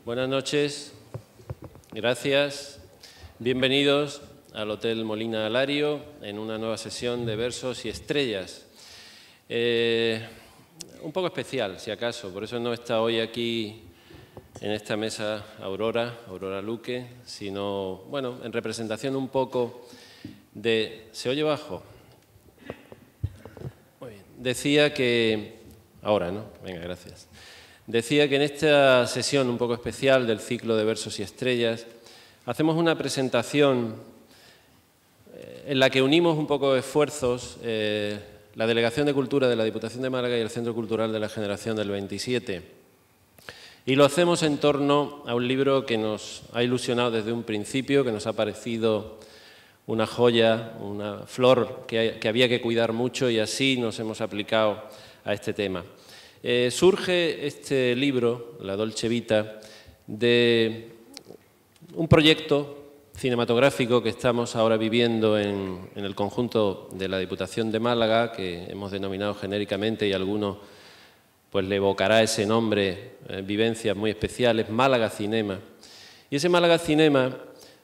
Buenas noches, gracias. Bienvenidos al Hotel Molina Alario en una nueva sesión de Versos y Estrellas. Un poco especial, si acaso, por eso no está hoy aquí en esta mesa Aurora Luque, sino, bueno, en representación un poco de... ¿Se oye bajo? Muy bien. Decía que... Ahora, ¿no? Venga, gracias. Decía que en esta sesión un poco especial del ciclo de Versos y Estrellas hacemos una presentación en la que unimos un poco de esfuerzos la Delegación de Cultura de la Diputación de Málaga y el Centro Cultural de la Generación del 27. Y lo hacemos en torno a un libro que nos ha ilusionado desde un principio, que nos ha parecido una joya, una flor que había que cuidar mucho, y así nos hemos aplicado a este tema. Surge este libro, La Dolce Vita, de un proyecto cinematográfico que estamos ahora viviendo en el conjunto de la Diputación de Málaga, que hemos denominado genéricamente, y algunos pues le evocará ese nombre, vivencias muy especiales, Málaga Cinema. Y ese Málaga Cinema,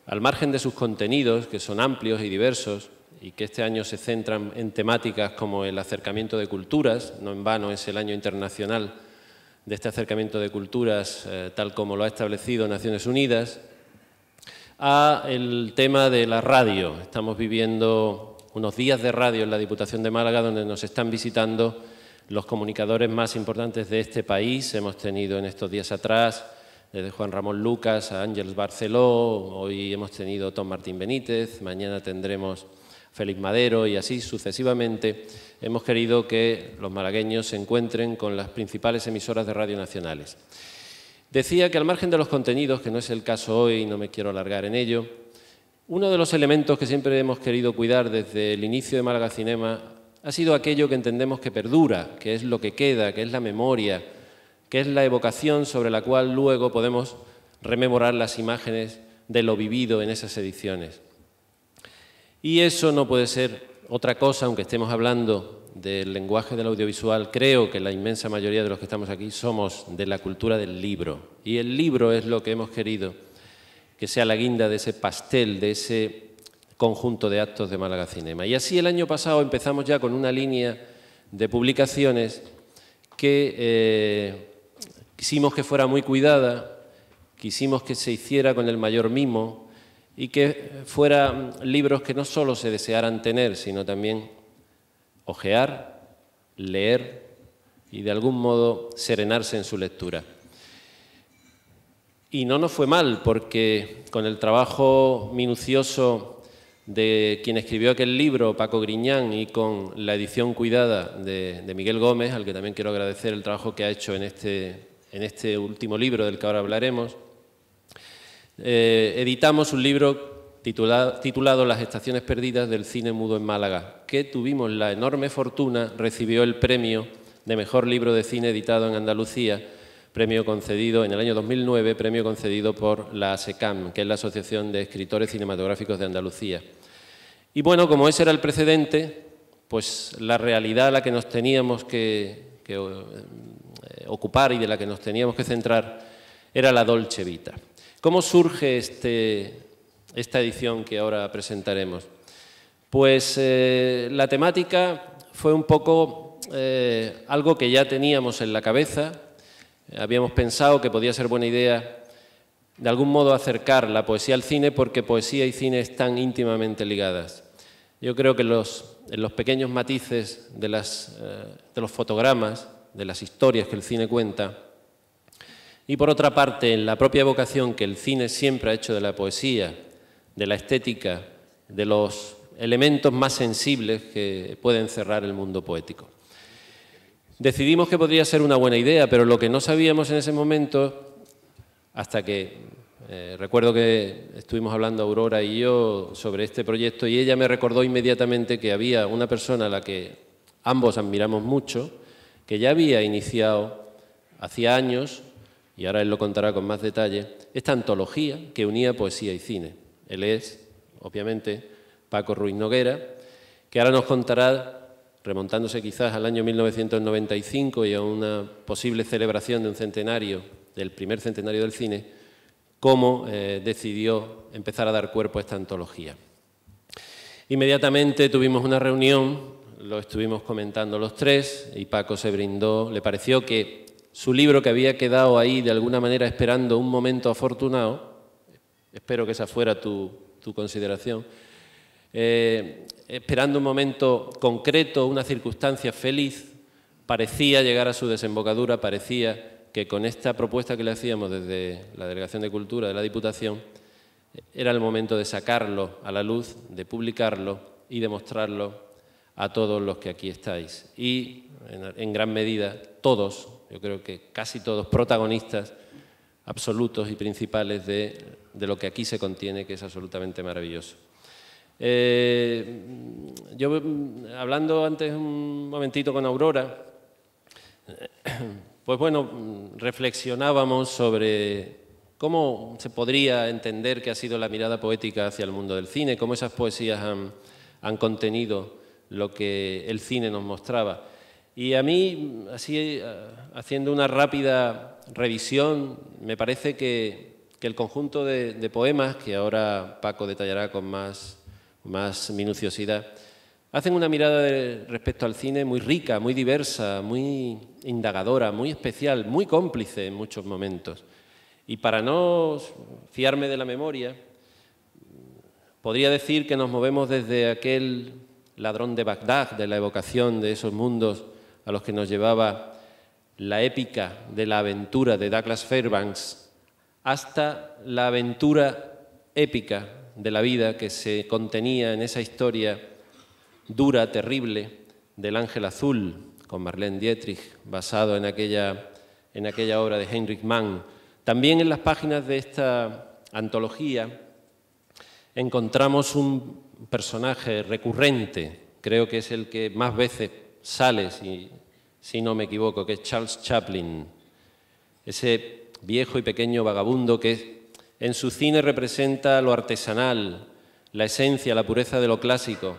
al margen de sus contenidos, que son amplios y diversos, y que este año se centran en temáticas como el acercamiento de culturas, no en vano es el año internacional de este acercamiento de culturas, tal como lo ha establecido Naciones Unidas, a el tema de la radio. Estamos viviendo unos días de radio en la Diputación de Málaga donde nos están visitando los comunicadores más importantes de este país. Hemos tenido en estos días atrás desde Juan Ramón Lucas a Ángeles Barceló, hoy hemos tenido Tom Martín Benítez, mañana tendremos Félix Madero, y así sucesivamente. Hemos querido que los malagueños se encuentren con las principales emisoras de radio nacionales. Decía que al margen de los contenidos, que no es el caso hoy, no me quiero alargar en ello, uno de los elementos que siempre hemos querido cuidar desde el inicio de Málaga Cinema ha sido aquello que entendemos que perdura, que es lo que queda, que es la memoria, que es la evocación sobre la cual luego podemos rememorar las imágenes de lo vivido en esas ediciones. Y eso no puede ser otra cosa, aunque estemos hablando del lenguaje del audiovisual. Creo que la inmensa mayoría de los que estamos aquí somos de la cultura del libro. Y el libro es lo que hemos querido que sea la guinda de ese pastel, de ese conjunto de actos de Málaga Cinema. Y así el año pasado empezamos ya con una línea de publicaciones que quisimos que fuera muy cuidada, quisimos que se hiciera con el mayor mimo, y que fueran libros que no solo se desearan tener, sino también hojear, leer y de algún modo serenarse en su lectura. Y no nos fue mal, porque con el trabajo minucioso de quien escribió aquel libro, Paco Griñán, y con la edición cuidada de Miguel Gómez, al que también quiero agradecer el trabajo que ha hecho en este último libro del que ahora hablaremos, editamos un libro titulado Las estaciones perdidas del cine mudo en Málaga, que tuvimos la enorme fortuna, recibió el premio de mejor libro de cine editado en Andalucía, premio concedido en el año 2009, premio concedido por la ASECAM, que es la Asociación de Escritores Cinematográficos de Andalucía. Y bueno, como ese era el precedente, pues la realidad a la que nos teníamos que ocupar y de la que nos teníamos que centrar era la Dolce Vita. ¿Cómo surge esta edición que ahora presentaremos? Pues la temática fue un poco algo que ya teníamos en la cabeza. Habíamos pensado que podía ser buena idea de algún modo acercar la poesía al cine, porque poesía y cine están íntimamente ligadas. Yo creo que en los pequeños matices de los fotogramas, de las historias que el cine cuenta, y por otra parte, en la propia evocación que el cine siempre ha hecho de la poesía, de la estética, de los elementos más sensibles que pueden cerrar el mundo poético. Decidimos que podría ser una buena idea, pero lo que no sabíamos en ese momento, hasta que recuerdo que estuvimos hablando Aurora y yo sobre este proyecto, y ella me recordó inmediatamente que había una persona a la que ambos admiramos mucho, que ya había iniciado hacía años, y ahora él lo contará con más detalle, esta antología que unía poesía y cine. Él es, obviamente, Paco Ruiz Noguera, que ahora nos contará, remontándose quizás al año 1995 y a una posible celebración de un centenario del primer centenario del cine, cómo decidió empezar a dar cuerpo a esta antología. Inmediatamente tuvimos una reunión, lo estuvimos comentando los tres y Paco se brindó, le pareció que su libro, que había quedado ahí de alguna manera esperando un momento afortunado, espero que esa fuera tu consideración, esperando un momento concreto, una circunstancia feliz, parecía llegar a su desembocadura, parecía que con esta propuesta que le hacíamos desde la Delegación de Cultura de la Diputación era el momento de sacarlo a la luz, de publicarlo y de mostrarlo a todos los que aquí estáis. Y en gran medida todos, yo creo que casi todos, protagonistas absolutos y principales de lo que aquí se contiene, que es absolutamente maravilloso. Yo, hablando antes un momentito con Aurora, pues bueno, reflexionábamos sobre cómo se podría entender que ha sido la mirada poética hacia el mundo del cine, cómo esas poesías han contenido lo que el cine nos mostraba. Y a mí, así, haciendo una rápida revisión, me parece que el conjunto de poemas, que ahora Paco detallará con más minuciosidad, hacen una mirada respecto al cine muy rica, muy diversa, muy indagadora, muy especial, muy cómplice en muchos momentos. Y para no fiarme de la memoria, podría decir que nos movemos desde aquel ladrón de Bagdad, de la evocación de esos mundos a los que nos llevaba la épica de la aventura de Douglas Fairbanks, hasta la aventura épica de la vida que se contenía en esa historia dura, terrible, del Ángel Azul, con Marlene Dietrich, basado en aquella obra de Heinrich Mann. También en las páginas de esta antología encontramos un personaje recurrente, creo que es el que más veces sale, si no me equivoco, que es Charles Chaplin, ese viejo y pequeño vagabundo que en su cine representa lo artesanal, la esencia, la pureza de lo clásico,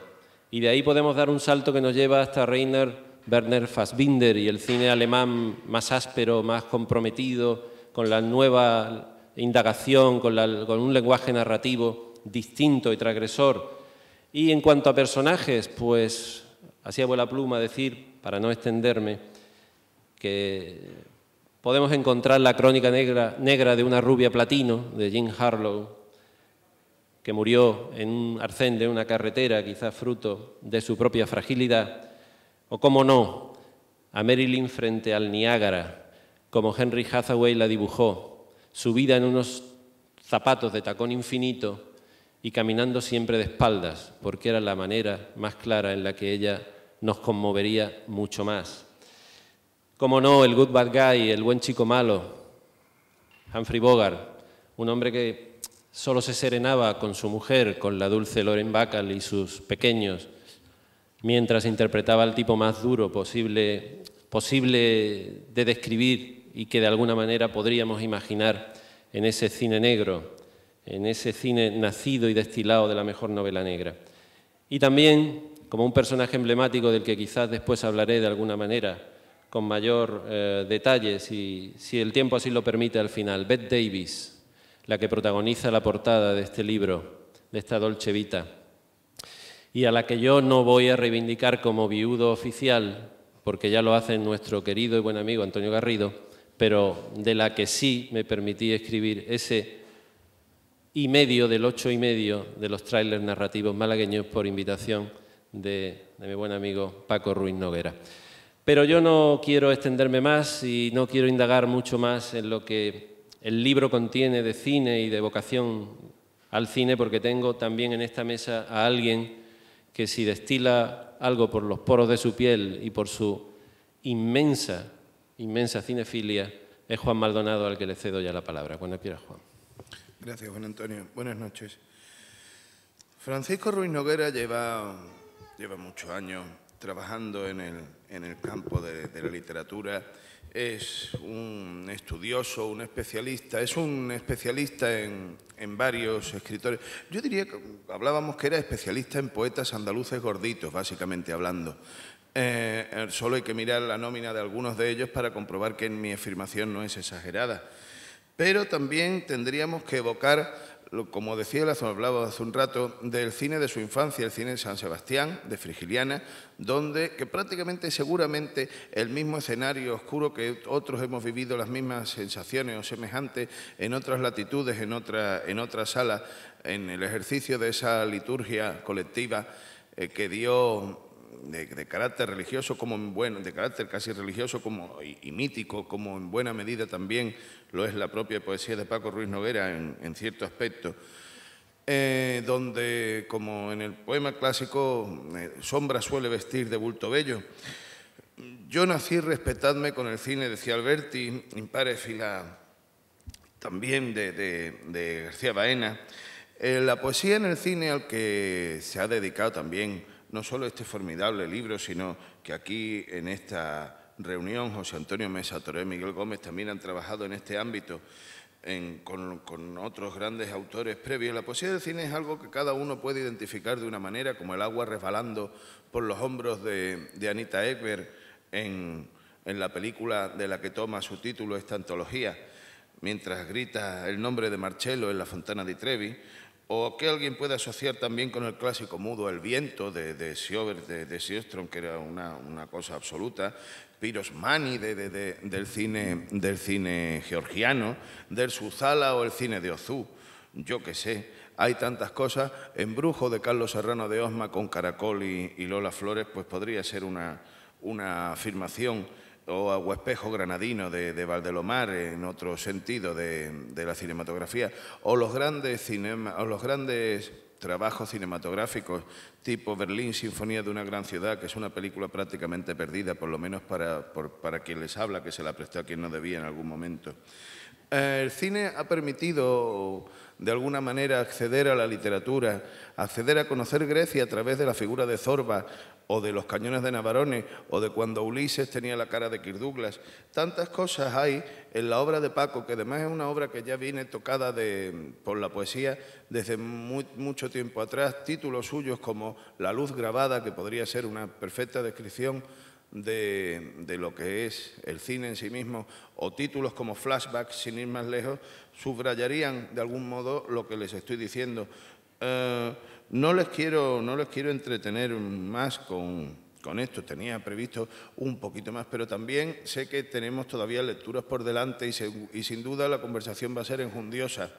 y de ahí podemos dar un salto que nos lleva hasta Rainer Werner Fassbinder y el cine alemán más áspero, más comprometido, con la nueva indagación, con un lenguaje narrativo distinto y transgresor. Y en cuanto a personajes, pues así a vuela pluma decir, para no extenderme, que podemos encontrar la crónica negra de una rubia platino, de Jean Harlow, que murió en un arcén de una carretera, quizás fruto de su propia fragilidad, o, cómo no, a Marilyn frente al Niágara, como Henry Hathaway la dibujó, subida en unos zapatos de tacón infinito y caminando siempre de espaldas, porque era la manera más clara en la que ella nos conmovería mucho más. Cómo no, el good bad guy, el buen chico malo, Humphrey Bogart, un hombre que solo se serenaba con su mujer, con la dulce Lauren Bacall y sus pequeños, mientras interpretaba al tipo más duro posible de describir y que de alguna manera podríamos imaginar en ese cine negro, en ese cine nacido y destilado de la mejor novela negra. Y también, como un personaje emblemático del que quizás después hablaré de alguna manera, con mayor detalle, si el tiempo así lo permite al final, Bette Davis, la que protagoniza la portada de este libro, de esta Dolce Vita, y a la que yo no voy a reivindicar como viudo oficial, porque ya lo hace nuestro querido y buen amigo Antonio Garrido, pero de la que sí me permití escribir ese y medio del 8 y medio de los tráilers narrativos malagueños por invitación de mi buen amigo Paco Ruiz Noguera. Pero yo no quiero extenderme más y no quiero indagar mucho más en lo que el libro contiene de cine y de vocación al cine, porque tengo también en esta mesa a alguien que, si destila algo por los poros de su piel y por su inmensa cinefilia, es Juan Maldonado, al que le cedo ya la palabra. Cuando quiera, Juan. Gracias, Juan Antonio. Buenas noches. Francisco Ruiz Noguera lleva muchos años trabajando en el campo de la literatura. Es un estudioso, un especialista, es un especialista en varios escritores. Yo diría que hablábamos que era especialista en poetas andaluces gorditos, básicamente hablando. Solo hay que mirar la nómina de algunos de ellos para comprobar que mi afirmación no es exagerada. Pero también tendríamos que evocar, como decía, hablaba hace un rato, del cine de su infancia, el cine de San Sebastián, de Frigiliana, donde que prácticamente, seguramente, el mismo escenario oscuro que otros hemos vivido, las mismas sensaciones o semejantes en otras latitudes, en otras salas, en el ejercicio de esa liturgia colectiva que dio de carácter religioso de carácter casi religioso y mítico, como en buena medida también lo es la propia poesía de Paco Ruiz Noguera en cierto aspecto, donde, como en el poema clásico, sombra suele vestir de bulto bello. Yo nací, respetadme, con el cine, decía Alberti, impare fila también de García Baena. La poesía en el cine, al que se ha dedicado también no solo este formidable libro, sino que aquí en esta reunión José Antonio Mesa Toré y Miguel Gómez también han trabajado en este ámbito con otros grandes autores previos. La poesía del cine es algo que cada uno puede identificar de una manera, como el agua resbalando por los hombros de Anita Ekberg en la película de la que toma su título esta antología, mientras grita el nombre de Marcello en La Fontana di Trevi, o que alguien puede asociar también con el clásico mudo El viento de Sjöström, que era una cosa absoluta, Piros Mani del cine georgiano, del Suzala o el cine de Ozu, yo qué sé. Hay tantas cosas. Embrujo de Carlos Serrano de Osma con Caracol y Lola Flores, pues podría ser una afirmación, o Espejo Granadino de Valdelomar, en otro sentido de la cinematografía, o los grandes trabajos cinematográficos tipo Berlín, Sinfonía de una gran ciudad, que es una película prácticamente perdida, por lo menos para quien les habla, que se la prestó a quien no debía en algún momento. El cine ha permitido, de alguna manera, acceder a la literatura, acceder a conocer Grecia a través de la figura de Zorba, o de los cañones de Navarone, o de cuando Ulises tenía la cara de Kirk Douglas. Tantas cosas hay en la obra de Paco, que además es una obra que ya viene tocada por la poesía desde mucho tiempo atrás. Títulos suyos como La luz grabada, que podría ser una perfecta descripción de lo que es el cine en sí mismo, o títulos como Flashback, sin ir más lejos, subrayarían de algún modo lo que les estoy diciendo. No les quiero entretener más con esto. Tenía previsto un poquito más, pero también sé que tenemos todavía lecturas por delante y sin duda la conversación va a ser enjundiosa.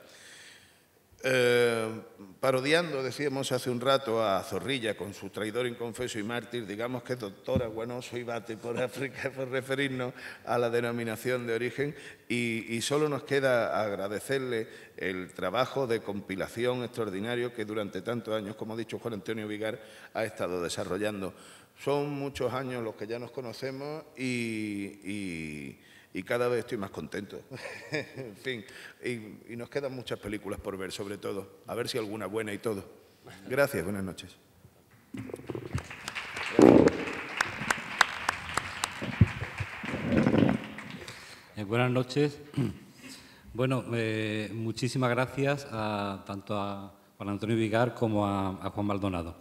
Parodiando, decíamos hace un rato, a Zorrilla con su traidor inconfeso y mártir, digamos que doctor Aguanoso y Bate por África, por referirnos a la denominación de origen, y solo nos queda agradecerle el trabajo de compilación extraordinario que durante tantos años, como ha dicho Juan Antonio Vigar, ha estado desarrollando. Son muchos años los que ya nos conocemos y cada vez estoy más contento. En fin, y nos quedan muchas películas por ver, sobre todo. A ver si alguna buena y todo. Gracias, buenas noches. Buenas noches. Bueno, muchísimas gracias tanto a Juan Antonio Vigar como a Juan Maldonado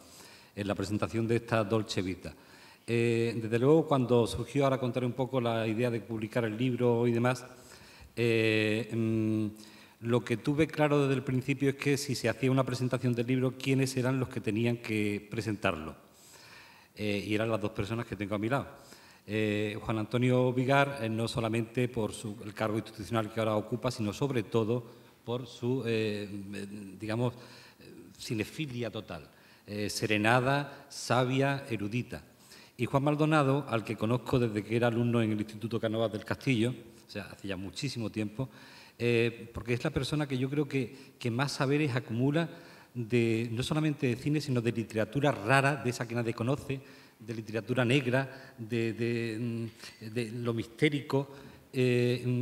en la presentación de esta Dolce Vita. Desde luego, cuando surgió, ahora contaré un poco la idea de publicar el libro y demás, lo que tuve claro desde el principio es que si se hacía una presentación del libro, quiénes eran los que tenían que presentarlo. Y eran las dos personas que tengo a mi lado. Juan Antonio Vigar, no solamente por el cargo institucional que ahora ocupa, sino sobre todo por su, digamos, cinefilia total, serenada, sabia, erudita. Y Juan Maldonado, al que conozco desde que era alumno en el Instituto Cánovas del Castillo, o sea, hace ya muchísimo tiempo, porque es la persona que yo creo que más saberes acumula no solamente de cine, sino de literatura rara, de esa que nadie conoce, de literatura negra, de lo mistérico.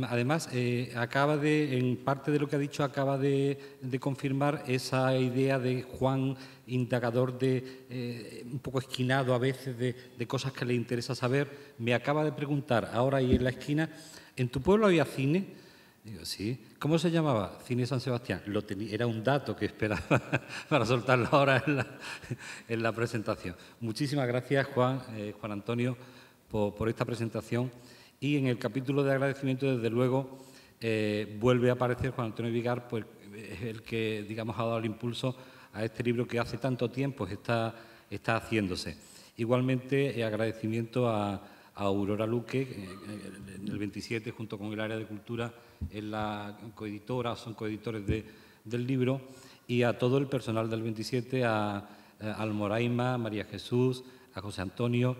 Además, en parte de lo que ha dicho, acaba de confirmar esa idea de Juan indagador, un poco esquinado a veces, de cosas que le interesa saber. Me acaba de preguntar, ahora ahí en la esquina, ¿en tu pueblo había cine? Digo, sí. ¿Cómo se llamaba? Cine San Sebastián. Era un dato que esperaba para soltarlo ahora en la presentación. Muchísimas gracias, Juan Antonio, por esta presentación. Y en el capítulo de agradecimiento, desde luego, vuelve a aparecer Juan Antonio Vigar, pues es el que, digamos, ha dado el impulso a este libro que hace tanto tiempo está haciéndose. Igualmente, agradecimiento a Aurora Luque, en el 27, junto con el área de cultura, es la coeditora, son coeditores del libro, y a todo el personal del 27, a Almoraima, María Jesús, a José Antonio,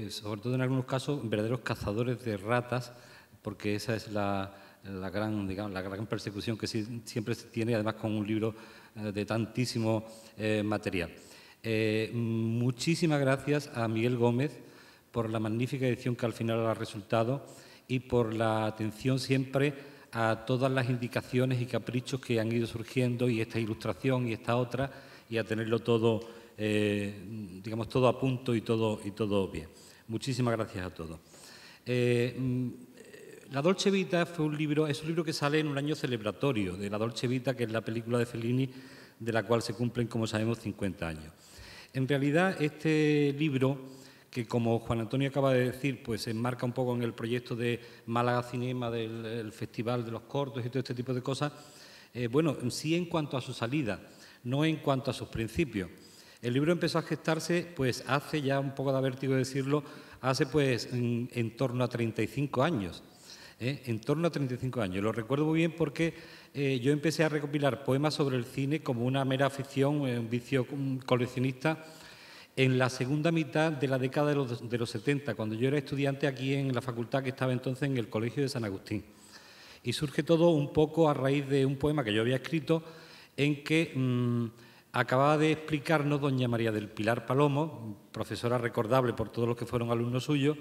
sobre todo en algunos casos verdaderos cazadores de ratas, porque esa es la gran, digamos, la gran persecución que siempre se tiene, además con un libro de tantísimo material. Muchísimas gracias a Miguel Gómez por la magnífica edición que al final ha resultado y por la atención siempre a todas las indicaciones y caprichos que han ido surgiendo, y esta ilustración y esta otra, y a tenerlo todo, digamos, todo a punto y todo bien. Muchísimas gracias a todos. La Dolce Vita es un libro que sale en un año celebratorio de La Dolce Vita, que es la película de Fellini, de la cual se cumplen, como sabemos, 50 años. En realidad, este libro, que como Juan Antonio acaba de decir, pues se enmarca un poco en el proyecto de Málaga Cinema, del Festival de los Cortos y todo este tipo de cosas, bueno, sí en cuanto a su salida, no en cuanto a sus principios. El libro empezó a gestarse, pues hace ya un poco de vértigo decirlo, hace pues en torno a 35 años. En torno a 35 años. Lo recuerdo muy bien porque yo empecé a recopilar poemas sobre el cine como una mera afición, un vicio coleccionista, en la segunda mitad de la década de los 70, cuando yo era estudiante aquí en la facultad que estaba entonces en el Colegio de San Agustín. Y surge todo un poco a raíz de un poema que yo había escrito en que acababa de explicarnos doña María del Pilar Palomo, profesora recordable por todos los que fueron alumnos suyos,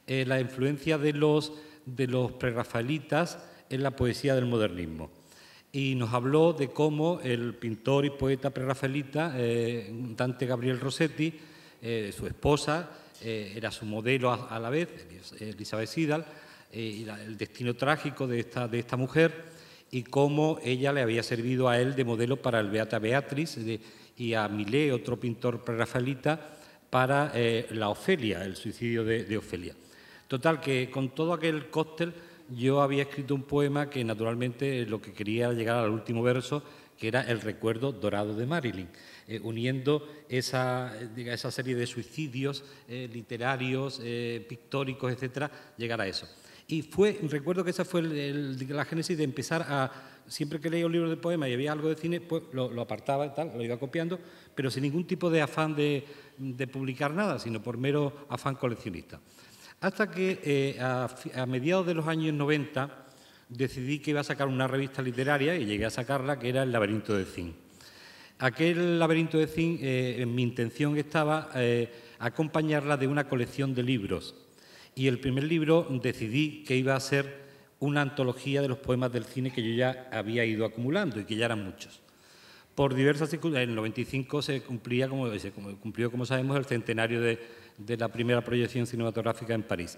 la influencia de los prerrafaelitas en la poesía del modernismo. Y nos habló de cómo el pintor y poeta prerrafaelita, Dante Gabriel Rossetti, su esposa, era su modelo a la vez, Elizabeth Siddal, y el destino trágico de esta mujer, y cómo ella le había servido a él de modelo para el Beata Beatriz y a Millet, otro pintor prerrafaelita, para la Ofelia, el suicidio de Ofelia. Total, que con todo aquel cóctel yo había escrito un poema que naturalmente lo que quería era llegar al último verso, que era el recuerdo dorado de Marilyn, uniendo esa serie de suicidios literarios, pictóricos, etcétera, llegar a eso. Y recuerdo que esa fue la génesis de empezar a, siempre que leía un libro de poemas y había algo de cine, pues lo apartaba y tal, lo iba copiando, pero sin ningún tipo de afán de publicar nada, sino por mero afán coleccionista. Hasta que a mediados de los años 90 decidí que iba a sacar una revista literaria y llegué a sacarla, que era El laberinto de Zinc. Aquel laberinto de Zinc, mi intención estaba acompañarla de una colección de libros. Y el primer libro decidí que iba a ser una antología de los poemas del cine que yo ya había ido acumulando y que ya eran muchos. Por diversas circunstancias, en el 95 se cumplió, como sabemos, el centenario de la primera proyección cinematográfica en París.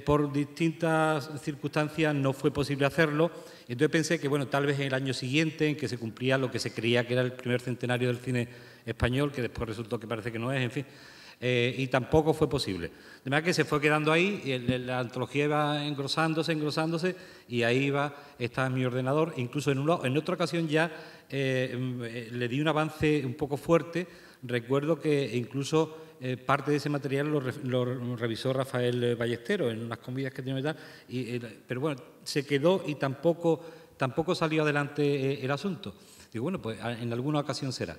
Por distintas circunstancias no fue posible hacerlo, entonces pensé que bueno, tal vez en el año siguiente, en que se cumplía lo que se creía que era el primer centenario del cine español, que después resultó que parece que no es, en fin, y tampoco fue posible. De manera que se fue quedando ahí, y la antología iba engrosándose, y ahí estaba en mi ordenador. Incluso en otra ocasión ya le di un avance un poco fuerte. Recuerdo que incluso parte de ese material lo revisó Rafael Ballesteros en unas comidas que tenía y tal, pero bueno, se quedó y tampoco salió adelante el asunto. Digo, bueno, pues en alguna ocasión será.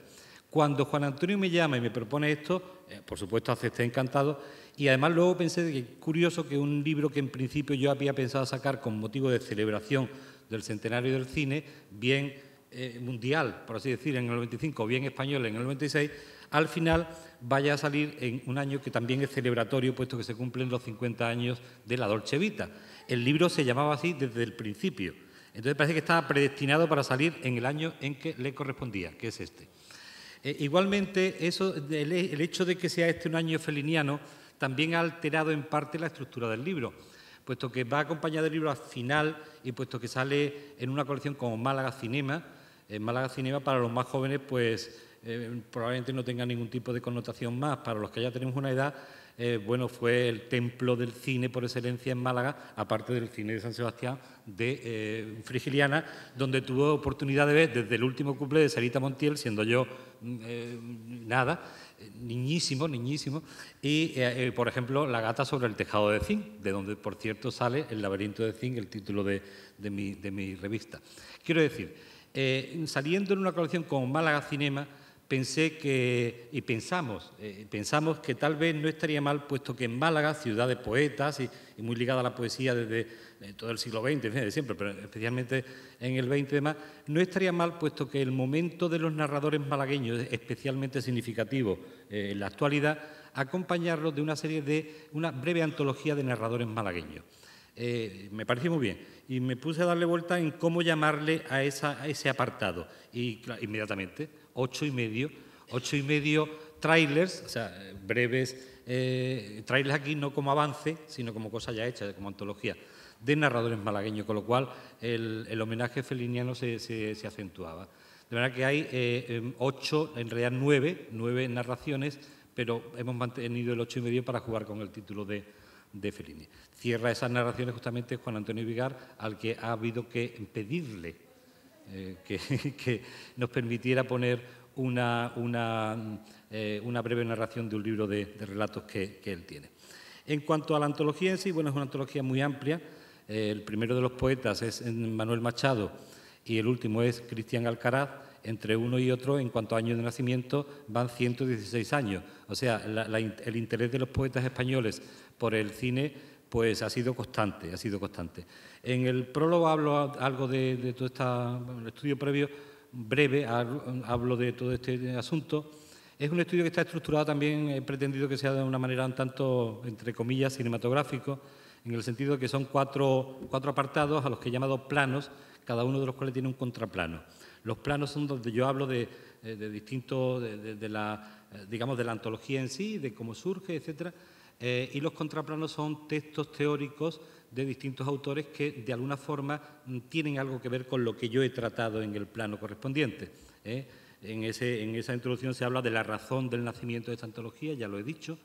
Cuando Juan Antonio me llama y me propone esto, por supuesto acepté encantado, y además luego pensé que es curioso que un libro que en principio yo había pensado sacar con motivo de celebración del centenario del cine, bien mundial, por así decir, en el 95, bien español en el 96, al final vaya a salir en un año que también es celebratorio, puesto que se cumplen los 50 años de la Dolce Vita. El libro se llamaba así desde el principio, entonces parece que estaba predestinado para salir en el año en que le correspondía, que es este. Igualmente, el hecho de que sea este un año feliniano también ha alterado en parte la estructura del libro, puesto que va acompañado del libro al final y puesto que sale en una colección como Málaga Cinema. Málaga Cinema para los más jóvenes pues probablemente no tenga ningún tipo de connotación más. Para los que ya tenemos una edad, bueno, fue el templo del cine por excelencia en Málaga, aparte del cine de San Sebastián de Frigiliana, donde tuve oportunidad de ver desde el último cuplé de Sarita Montiel, siendo yo niñísimo, y por ejemplo La gata sobre el tejado de zinc, de donde por cierto sale El laberinto de zinc, el título de mi revista. Quiero decir, saliendo en una colección como Málaga Cinema, pensamos que tal vez no estaría mal, puesto que en Málaga, ciudad de poetas y muy ligada a la poesía desde todo el siglo XX, de siempre, pero especialmente en el XX y demás, no estaría mal, puesto que el momento de los narradores malagueños es especialmente significativo en la actualidad, acompañarlos de una breve antología de narradores malagueños. Me pareció muy bien y me puse a darle vuelta en cómo llamarle a ese apartado y claro, inmediatamente 8,5 trailers, o sea, breves trailers aquí no como avance, sino como cosa ya hecha, como antología de narradores malagueños, con lo cual el homenaje feliniano se acentuaba. De manera que hay 8, en realidad 9 narraciones, pero hemos mantenido el 8,5 para jugar con el título de Fellini. Cierra esas narraciones justamente Juan Antonio Vigar, al que ha habido que pedirle que nos permitiera poner una breve narración de un libro de relatos que él tiene. En cuanto a la antología en sí, bueno, es una antología muy amplia. El primero de los poetas es Manuel Machado y el último es Cristian Alcaraz. Entre uno y otro, en cuanto a años de nacimiento, van 116 años. O sea, el interés de los poetas españoles por el cine pues ha sido constante, En el prólogo hablo algo de todo el estudio previo, breve, hablo de todo este asunto. Es un estudio que está estructurado también, he pretendido que sea de una manera un tanto, entre comillas, cinematográfico, en el sentido de que son cuatro apartados a los que he llamado planos, cada uno de los cuales tiene un contraplano. Los planos son donde yo hablo de digamos, de la antología en sí, de cómo surge, etcétera, y los contraplanos son textos teóricos de distintos autores que de alguna forma tienen algo que ver con lo que yo he tratado en el plano correspondiente. En esa introducción se habla de la razón del nacimiento de esta antología, ya lo he dicho.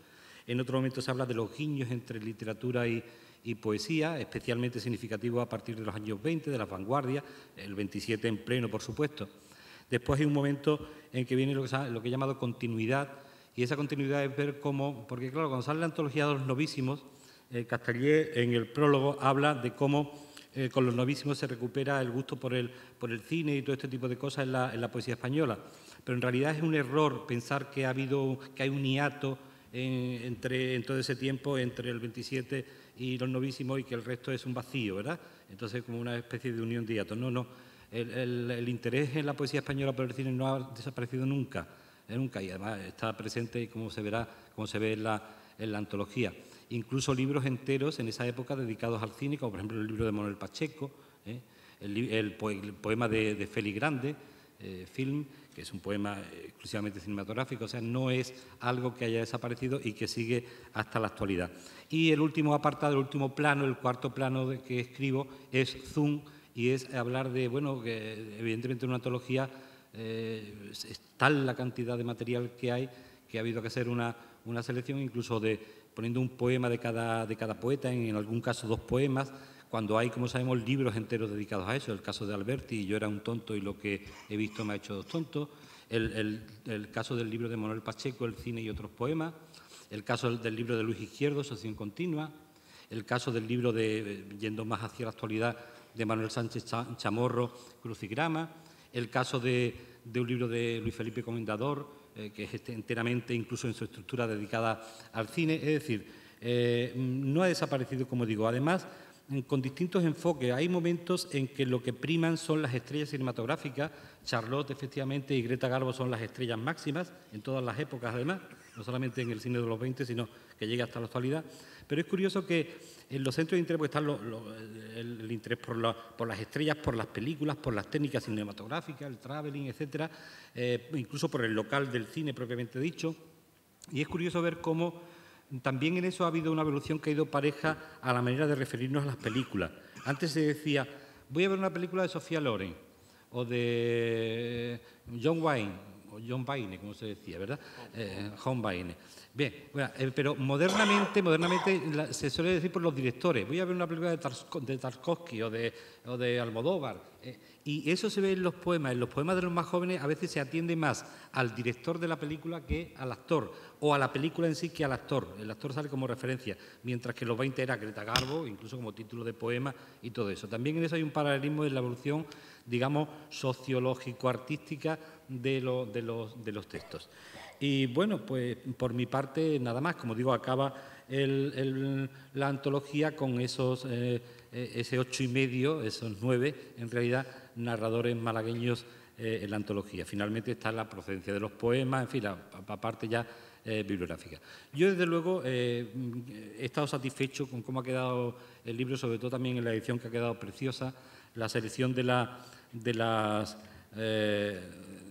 En otro momento se habla de los guiños entre literatura y poesía, especialmente significativo a partir de los años 20, de las vanguardias, el 27 en pleno, por supuesto. Después hay un momento en que viene lo que he llamado continuidad, y esa continuidad es ver cómo, porque claro, cuando sale la antología de los novísimos, Castellet en el prólogo habla de cómo con los novísimos se recupera el gusto por el cine y todo este tipo de cosas en la poesía española. Pero en realidad es un error pensar que hay un hiato en todo ese tiempo entre el 27 y los novísimos y que el resto es un vacío, ¿verdad? Entonces, como una especie de unión de hiatos. No. El interés en la poesía española por el cine no ha desaparecido nunca, y además está presente, como se ve en la antología. Incluso libros enteros en esa época dedicados al cine, como por ejemplo el libro de Manuel Pacheco, el poema de Félix Grande, Film, que es un poema exclusivamente cinematográfico, o sea, no es algo que haya desaparecido y que sigue hasta la actualidad. Y el último apartado, el último plano, el cuarto plano que escribo es Zoom, y es hablar de, bueno, que evidentemente en una antología es tal la cantidad de material que hay que ha habido que hacer una selección, incluso poniendo un poema de cada poeta, en algún caso 2 poemas, cuando hay, como sabemos, libros enteros dedicados a eso. El caso de Alberti, Yo era un tonto y lo que he visto me ha hecho 2 tontos. El caso del libro de Manuel Pacheco, El cine y otros poemas. El caso del libro de Luis Izquierdo, Asociación continua. El caso del libro yendo más hacia la actualidad, de Manuel Sánchez Chamorro, Crucigrama. El caso de un libro de Luis Felipe Comendador, que es enteramente, incluso en su estructura, dedicada al cine. Es decir, no ha desaparecido, como digo. Además, con distintos enfoques. Hay momentos en que lo que priman son las estrellas cinematográficas. Charlotte, efectivamente, y Greta Garbo son las estrellas máximas, en todas las épocas, además, no solamente en el cine de los 20, sino que llega hasta la actualidad. Pero es curioso que en los centros de interés pues, está el interés por las estrellas, por las películas, por las técnicas cinematográficas, el traveling, etcétera, incluso por el local del cine propiamente dicho. Y es curioso ver cómo también en eso ha habido una evolución que ha ido pareja a la manera de referirnos a las películas. Antes se decía, voy a ver una película de Sofía Loren o de John Wayne, o John Wayne, como se decía, ¿verdad? John Wayne. Bien, bueno, pero modernamente se suele decir por los directores. Voy a ver una película de Tarkovsky o de Almodóvar. Y eso se ve en los poemas. En los poemas de los más jóvenes a veces se atiende más al director de la película que al actor, o a la película en sí que al actor. El actor sale como referencia, mientras que en los 20 era Greta Garbo, incluso como título de poema y todo eso. También en eso hay un paralelismo en la evolución, digamos, sociológico-artística de los textos. Y bueno, pues por mi parte nada más. Como digo, acaba la antología con ese 8,5, esos 9, en realidad, narradores malagueños en la antología. Finalmente está la procedencia de los poemas, en fin, la parte ya bibliográfica. Yo, desde luego, he estado satisfecho con cómo ha quedado el libro, sobre todo también en la edición, que ha quedado preciosa, la selección de las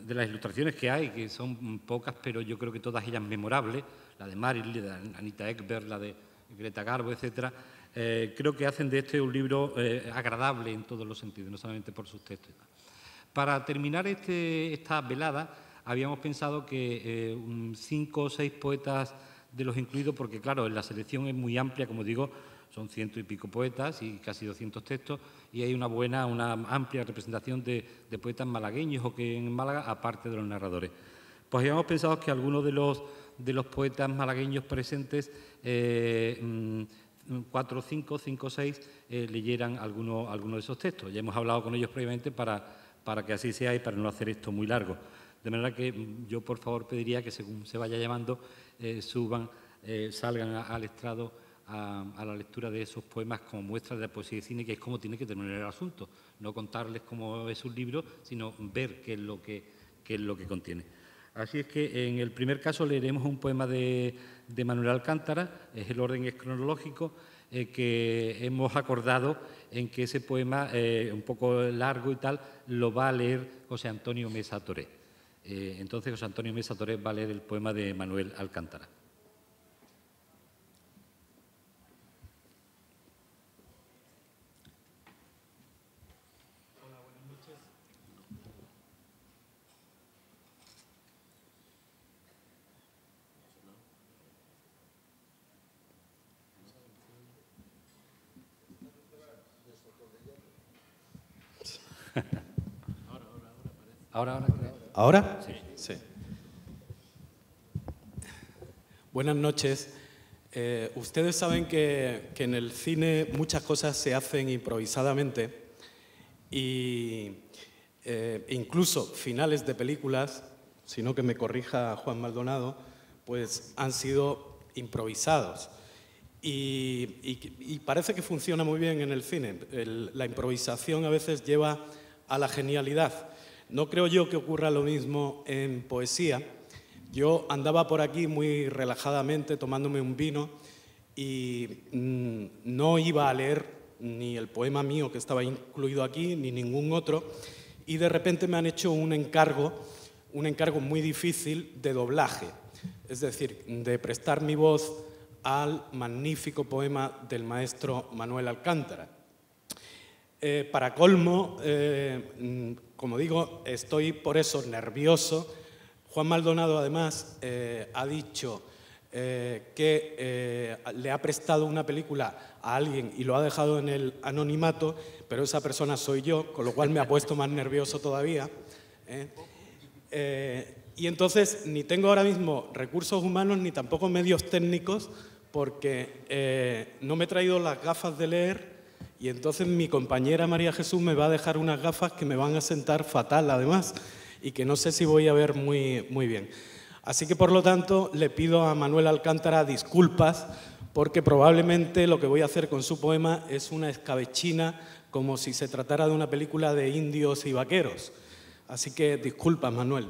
ilustraciones que hay, que son pocas, pero yo creo que todas ellas memorables, la de Marilyn, la de Anita Ekberg, la de Greta Garbo, etcétera, creo que hacen de este un libro agradable en todos los sentidos, no solamente por sus textos. Para terminar esta velada, habíamos pensado que 5 o 6 poetas de los incluidos, porque claro, la selección es muy amplia, como digo, son 100 y pico poetas y casi 200 textos, y hay una amplia representación de poetas malagueños o que en Málaga, aparte de los narradores. Pues habíamos pensado que algunos de los poetas malagueños presentes, 4 o 5 o 6, leyeran alguno de esos textos. Ya hemos hablado con ellos previamente para que así sea y para no hacer esto muy largo. De manera que yo, por favor, pediría que, según se vaya llamando, salgan al estrado a la lectura de esos poemas como muestra de la poesía y cine, que es como tiene que terminar el asunto. No contarles cómo es un libro, sino ver qué es lo que contiene. Así es que en el primer caso leeremos un poema de Manuel Alcántara. El orden es cronológico, que hemos acordado en que ese poema, un poco largo y tal, lo va a leer José Antonio Mesa Toré. Entonces José Antonio Mesa Toré va a leer el poema de Manuel Alcántara. ¿Ahora? Sí. Sí. Buenas noches. Ustedes saben que en el cine muchas cosas se hacen improvisadamente y incluso finales de películas, sino que me corrija Juan Maldonado, pues han sido improvisados. Y parece que funciona muy bien en el cine. La improvisación a veces lleva a la genialidad. No creo yo que ocurra lo mismo en poesía. Yo andaba por aquí muy relajadamente tomándome un vino y no iba a leer ni el poema mío que estaba incluido aquí, ni ningún otro, y de repente me han hecho un encargo muy difícil de doblaje, es decir, de prestar mi voz al magnífico poema del maestro Manuel Alcántara. Para colmo, como digo, estoy por eso nervioso. Juan Maldonado, además, ha dicho que le ha prestado una película a alguien y lo ha dejado en el anonimato, pero esa persona soy yo, con lo cual me ha puesto más nervioso todavía. Y entonces ni tengo ahora mismo recursos humanos ni tampoco medios técnicos, porque no me he traído las gafas de leer. Y entonces mi compañera María Jesús me va a dejar unas gafas que me van a sentar fatal, además, y que no sé si voy a ver muy bien. Así que, por lo tanto, le pido a Manuel Alcántara disculpas, porque probablemente lo que voy a hacer con su poema es una escabechina, como si se tratara de una película de indios y vaqueros. Así que disculpas, Manuel.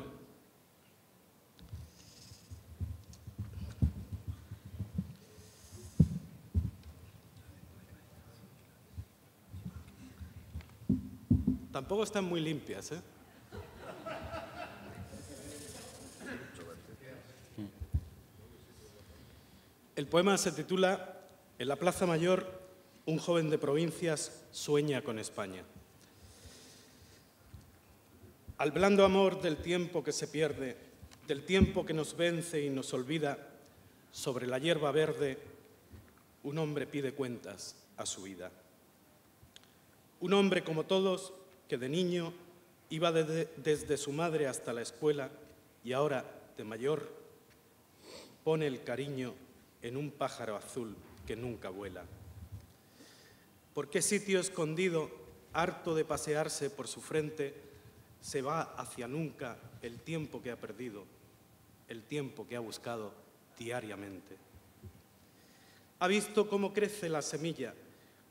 Tampoco están muy limpias, ¿eh? El poema se titula En la Plaza Mayor, un joven de provincias sueña con España. Al blando amor del tiempo que se pierde, del tiempo que nos vence y nos olvida, Sobre la hierba verde, un hombre pide cuentas a su vida. Un hombre como todos, que de niño iba desde su madre hasta la escuela y ahora, de mayor, pone el cariño en un pájaro azul que nunca vuela. ¿Por qué sitio escondido, harto de pasearse por su frente, se va hacia nunca el tiempo que ha perdido, el tiempo que ha buscado diariamente? Ha visto cómo crece la semilla,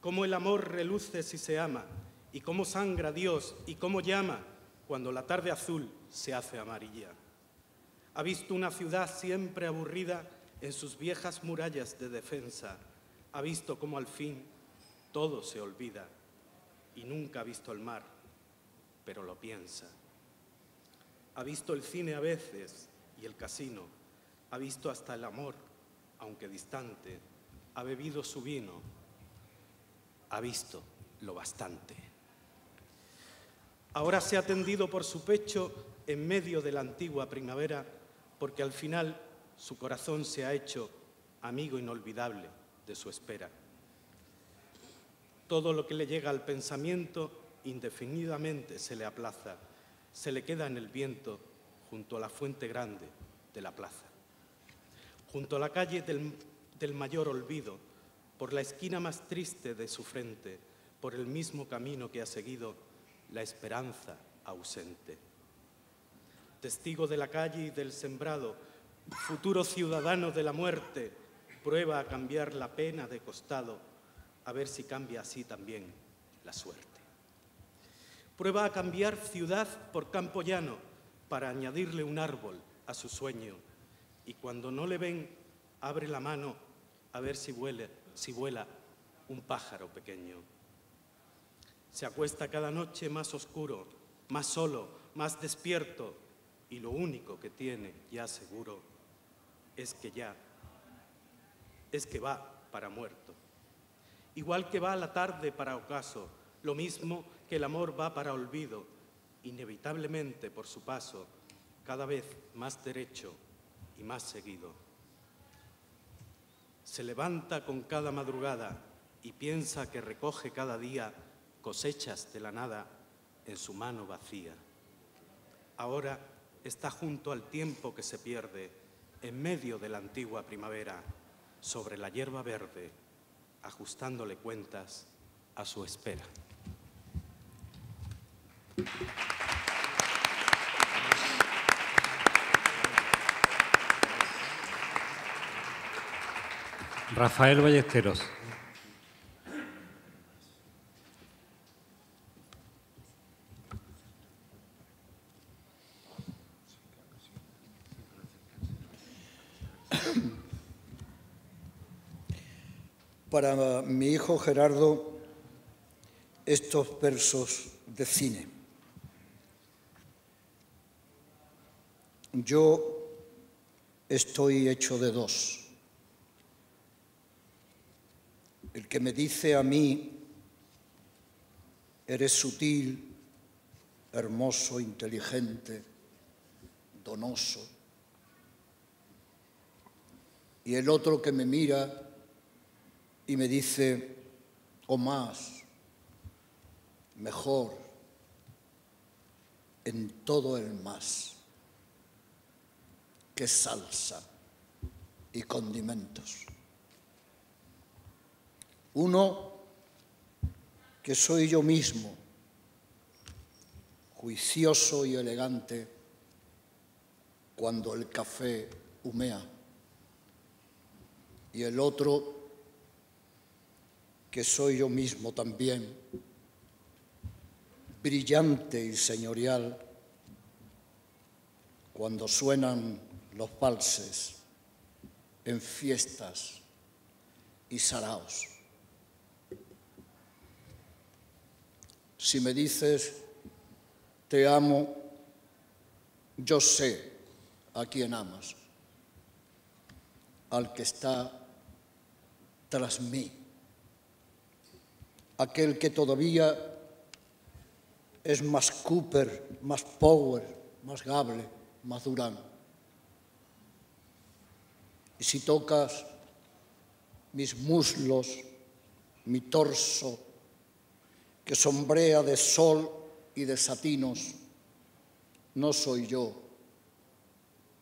cómo el amor reluce si se ama, y cómo sangra Dios y cómo llama cuando la tarde azul se hace amarilla. Ha visto una ciudad siempre aburrida en sus viejas murallas de defensa. Ha visto cómo al fin todo se olvida y nunca ha visto el mar, pero lo piensa. Ha visto el cine a veces y el casino. Ha visto hasta el amor, aunque distante. Ha bebido su vino. Ha visto lo bastante. Ahora se ha tendido por su pecho en medio de la antigua primavera, porque al final su corazón se ha hecho amigo inolvidable de su espera. Todo lo que le llega al pensamiento indefinidamente se le aplaza, se le queda en el viento junto a la fuente grande de la plaza. Junto a la calle del mayor olvido, por la esquina más triste de su frente, por el mismo camino que ha seguido la esperanza ausente. Testigo de la calle y del sembrado, futuro ciudadano de la muerte, prueba a cambiar la pena de costado, a ver si cambia así también la suerte. Prueba a cambiar ciudad por campo llano para añadirle un árbol a su sueño, y cuando no le ven, abre la mano a ver si vuela un pájaro pequeño. Se acuesta cada noche más oscuro, más solo, más despierto, y lo único que tiene ya seguro es que va para muerto. Igual que va la tarde para ocaso, lo mismo que el amor va para olvido, inevitablemente por su paso, cada vez más derecho y más seguido. Se levanta con cada madrugada y piensa que recoge cada día cosechas de la nada en su mano vacía. Ahora está junto al tiempo que se pierde en medio de la antigua primavera, sobre la hierba verde, ajustándole cuentas a su espera. Rafael Ballesteros. Para mi hijo Gerardo, estos versos de cine. Yo estoy hecho de dos. El que me dice a mí, eres sutil, hermoso, inteligente, donoso. Y el otro que me mira y me dice, o más, mejor, en todo el más, que salsa y condimentos. Uno, que soy yo mismo, juicioso y elegante, cuando el café humea. Y el otro, que soy yo mismo también, brillante y señorial, cuando suenan los valses en fiestas y saraos. Si me dices, te amo, yo sé a quién amas, al que está tras mí, aquel que todavía es más Cooper, más Power, más Gable, más Durán. Y si tocas mis muslos, mi torso, que sombrea de sol y de satinos, no soy yo,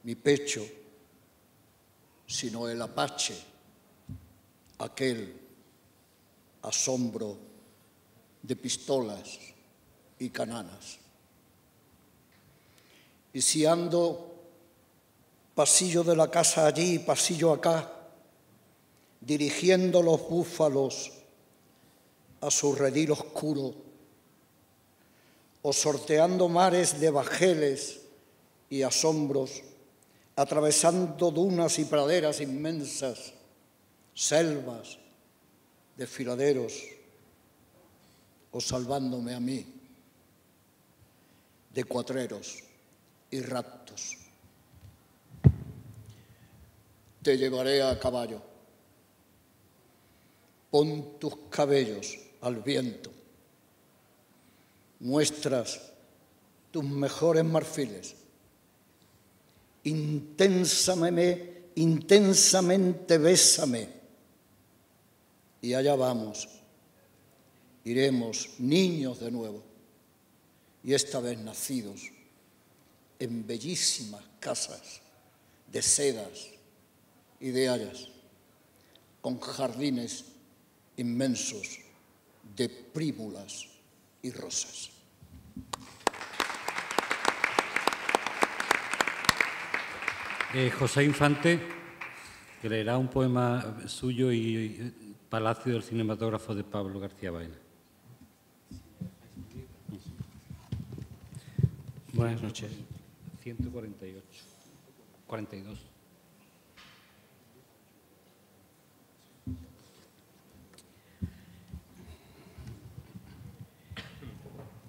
mi pecho, sino el apache, aquel asombro de pistolas y cananas. Y si ando pasillo de la casa allí, pasillo acá, dirigiendo los búfalos a su redil oscuro, o sorteando mares de bajeles y asombros, atravesando dunas y praderas inmensas, selvas, desfiladeros, o salvándome a mí de cuatreros y raptos. Te llevaré a caballo. Pon tus cabellos al viento. Muestras tus mejores marfiles. Intensamente bésame. Y allá vamos. Iremos niños de nuevo. Y esta vez nacidos en bellísimas casas de sedas y de hayas, con jardines inmensos de prímulas y rosas. José Infante, que leerá un poema suyo y Palacio del Cinematógrafo de Pablo García Baena. Buenas noches. 148. 42.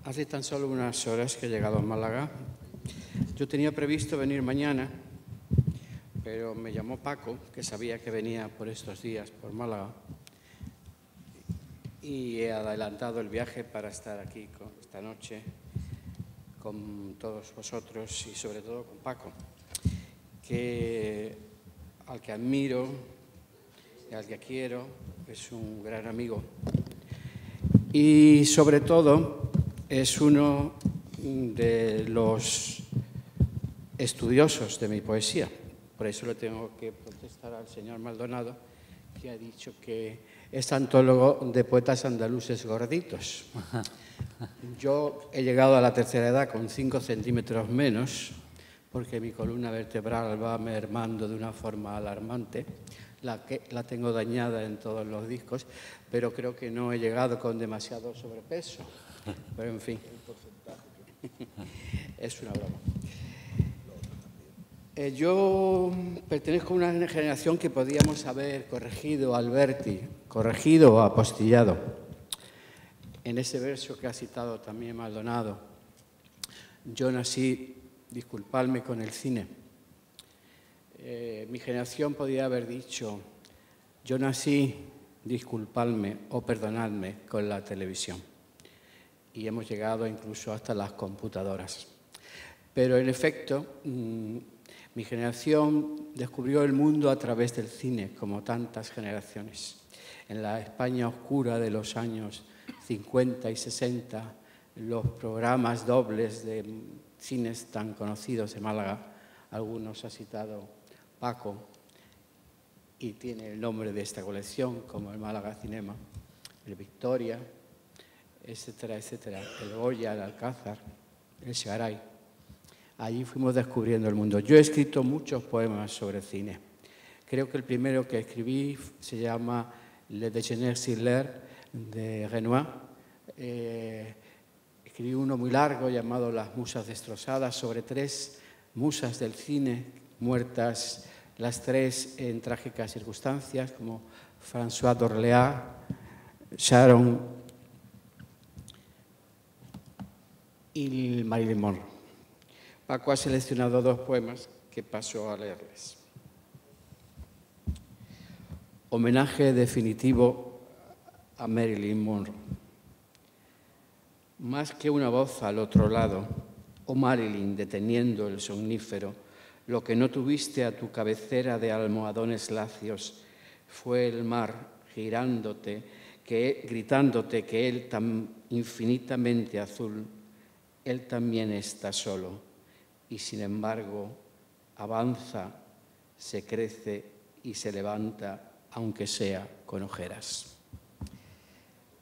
Hace tan solo unas horas que he llegado a Málaga. Yo tenía previsto venir mañana, pero me llamó Paco, que sabía que venía por estos días por Málaga, y he adelantado el viaje para estar aquí esta noche con todos vosotros y sobre todo con Paco, al que admiro y al que quiero, es un gran amigo. Y sobre todo es uno de los estudiosos de mi poesía. Por eso le tengo que protestar al señor Maldonado, que ha dicho que es antólogo de poetas andaluces gorditos. Yo he llegado a la tercera edad con 5 centímetros menos, porque mi columna vertebral va mermando de una forma alarmante. La tengo dañada en todos los discos, pero creo que no he llegado con demasiado sobrepeso. Pero en fin, es una broma. Yo pertenezco a una generación que podíamos haber corregido a Alberti, corregido o apostillado. En ese verso que ha citado también Maldonado, yo nací, disculpadme, con el cine. Mi generación podía haber dicho, yo nací, disculpadme o perdonadme, con la televisión. Y hemos llegado incluso hasta las computadoras. Pero en efecto, mi generación descubrió el mundo a través del cine, como tantas generaciones. En la España oscura de los años 50 y 60, los programas dobles de cines tan conocidos de Málaga, algunos ha citado Paco, y tiene el nombre de esta colección, como el Málaga Cinema, el Victoria, etcétera, etcétera, el Goya, el Alcázar, el Xaray. Allí fuimos descubriendo el mundo. Yo he escrito muchos poemas sobre cine. Creo que el primero que escribí se llama Le Déjeuner sur l'air, de Renoir. Escribí uno muy largo llamado Las musas destrozadas, sobre 3 musas del cine, muertas las 3 en trágicas circunstancias, como François d'Orléans, Sharon y Marilyn Monroe. Paco ha seleccionado 2 poemas que paso a leerles. Homenaje definitivo a Marilyn Monroe. Más que una voz al otro lado, o Marilyn deteniendo el somnífero, Lo que no tuviste a tu cabecera de almohadones lacios fue el mar gritándote que él tan infinitamente azul, él también está solo y sin embargo avanza, se crece y se levanta, aunque sea con ojeras.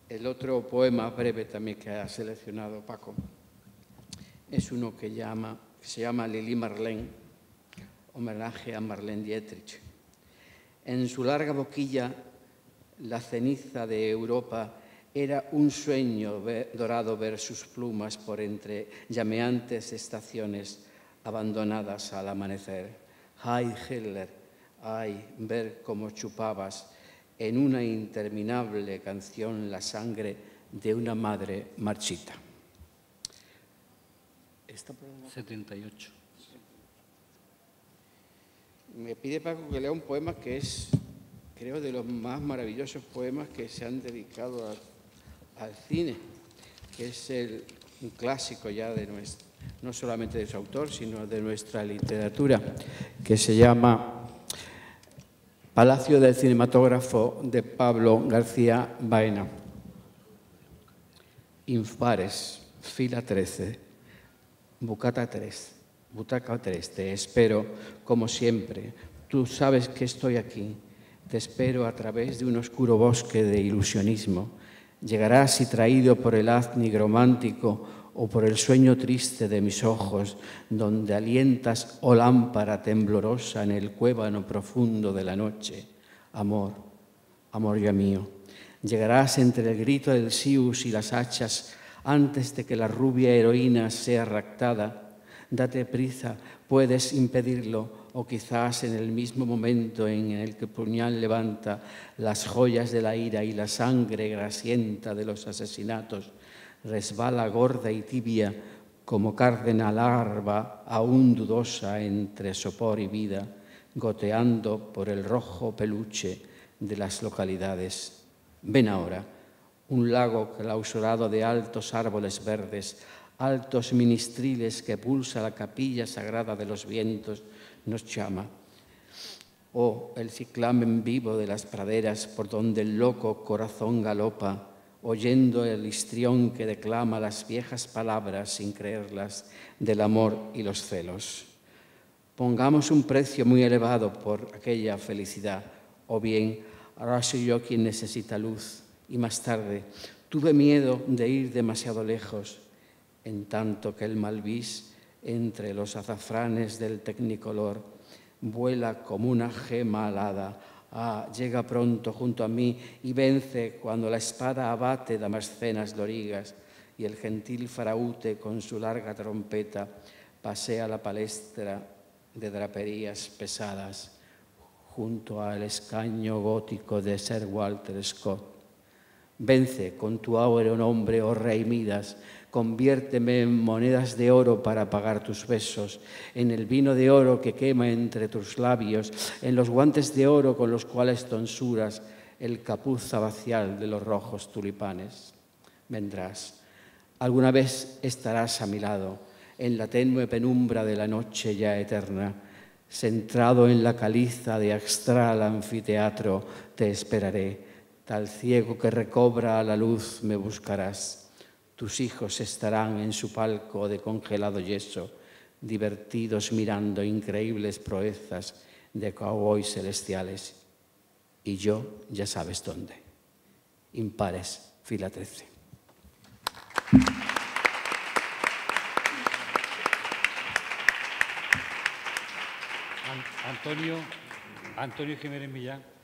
El otro poema breve también que ha seleccionado Paco es uno que se llama Lili Marlene, homenaje a Marlene Dietrich. En su larga boquilla, la ceniza de Europa era un sueño dorado ver sus plumas por entre llameantes estaciones abandonadas al amanecer. Ay, Hitler, ay, ver cómo chupabas en una interminable canción la sangre de una madre marchita. 78. Me pide Paco que lea un poema que es, creo, de los más maravillosos poemas que se han dedicado al cine, que es un clásico ya de no solamente de su autor, sino de nuestra literatura, que se llama Palacio del Cinematógrafo, de Pablo García Baena. Impares, fila 13, butaca 3, te espero como siempre. Tú sabes que estoy aquí, te espero a través de un oscuro bosque de ilusionismo. Llegarás y traído por el haz nigromántico o por el sueño triste de mis ojos, donde alientas, oh lámpara temblorosa en el cuébano profundo de la noche. Amor, amor ya mío, llegarás entre el grito del sius y las hachas antes de que la rubia heroína sea raptada. Date prisa, puedes impedirlo, o quizás en el mismo momento en el que el puñal levanta las joyas de la ira y la sangre grasienta de los asesinatos, resbala gorda y tibia como cárdena larva aún dudosa entre sopor y vida, goteando por el rojo peluche de las localidades. Ven ahora, un lago clausurado de altos árboles verdes, altos ministriles que pulsa la capilla sagrada de los vientos, nos llama. Oh, el ciclamen vivo de las praderas por donde el loco corazón galopa, oyendo el histrión que declama las viejas palabras sin creerlas del amor y los celos. Pongamos un precio muy elevado por aquella felicidad, o bien, ahora soy yo quien necesita luz, y más tarde tuve miedo de ir demasiado lejos, en tanto que el malvís entre los azafranes del tecnicolor vuela como una gema alada. Ah, llega pronto junto a mí y vence cuando la espada abate Damascenas lorigas y el gentil faraute con su larga trompeta pasea la palestra de draperías pesadas junto al escaño gótico de Sir Walter Scott. Vence con tu áureo nombre, oh rey Midas, conviérteme en monedas de oro para pagar tus besos, en el vino de oro que quema entre tus labios, en los guantes de oro con los cuales tonsuras el capuz abacial de los rojos tulipanes. Vendrás, alguna vez estarás a mi lado, en la tenue penumbra de la noche ya eterna, centrado en la caliza de astral anfiteatro, te esperaré. Tal ciego que recobra la luz me buscarás. Tus hijos estarán en su palco de congelado yeso, divertidos mirando increíbles proezas de cowboys celestiales. Y yo ya sabes dónde. Impares, fila 13. Antonio Jiménez Millán.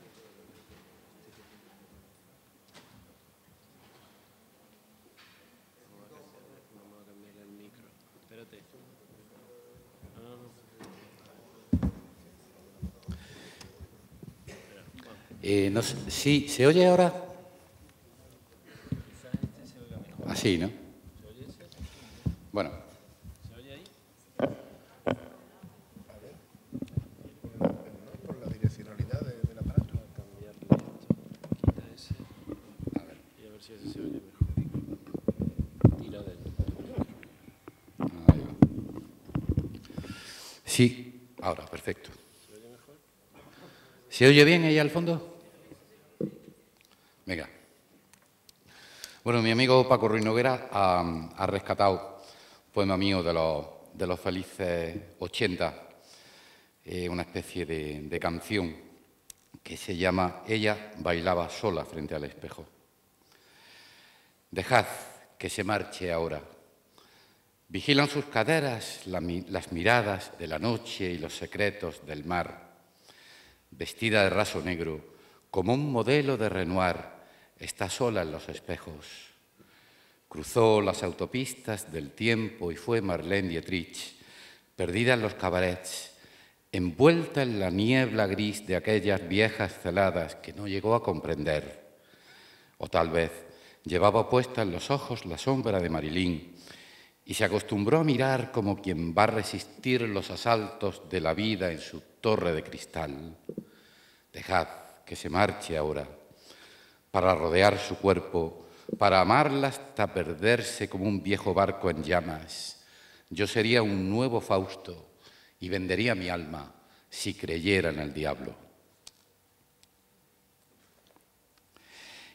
No sé, ¿sí? ¿Se oye ahora? Así, ¿no? Bueno. ¿Se oye ahí? Por la direccionalidad del aparato. Quita ese. A ver. Y a ver si ese se oye mejor. Tira del. Ahí va. Sí, Ahora, perfecto. ¿Se oye bien ahí al fondo? Venga. Bueno, mi amigo Paco Ruiz Noguera ha rescatado un poema mío de los felices 80, una especie de canción que se llama Ella bailaba sola frente al espejo. Dejad que se marche ahora. Vigilan sus caderas las miradas de la noche y los secretos del mar. Vestida de raso negro, como un modelo de Renoir, está sola en los espejos. Cruzó las autopistas del tiempo y fue Marlene Dietrich, perdida en los cabarets, envuelta en la niebla gris de aquellas viejas celadas que no llegó a comprender. O tal vez llevaba puesta en los ojos la sombra de Marilyn y se acostumbró a mirar como quien va a resistir los asaltos de la vida en su torre de cristal. Dejad que se marche ahora, para rodear su cuerpo, para amarla hasta perderse como un viejo barco en llamas. Yo sería un nuevo Fausto y vendería mi alma si creyera en el diablo.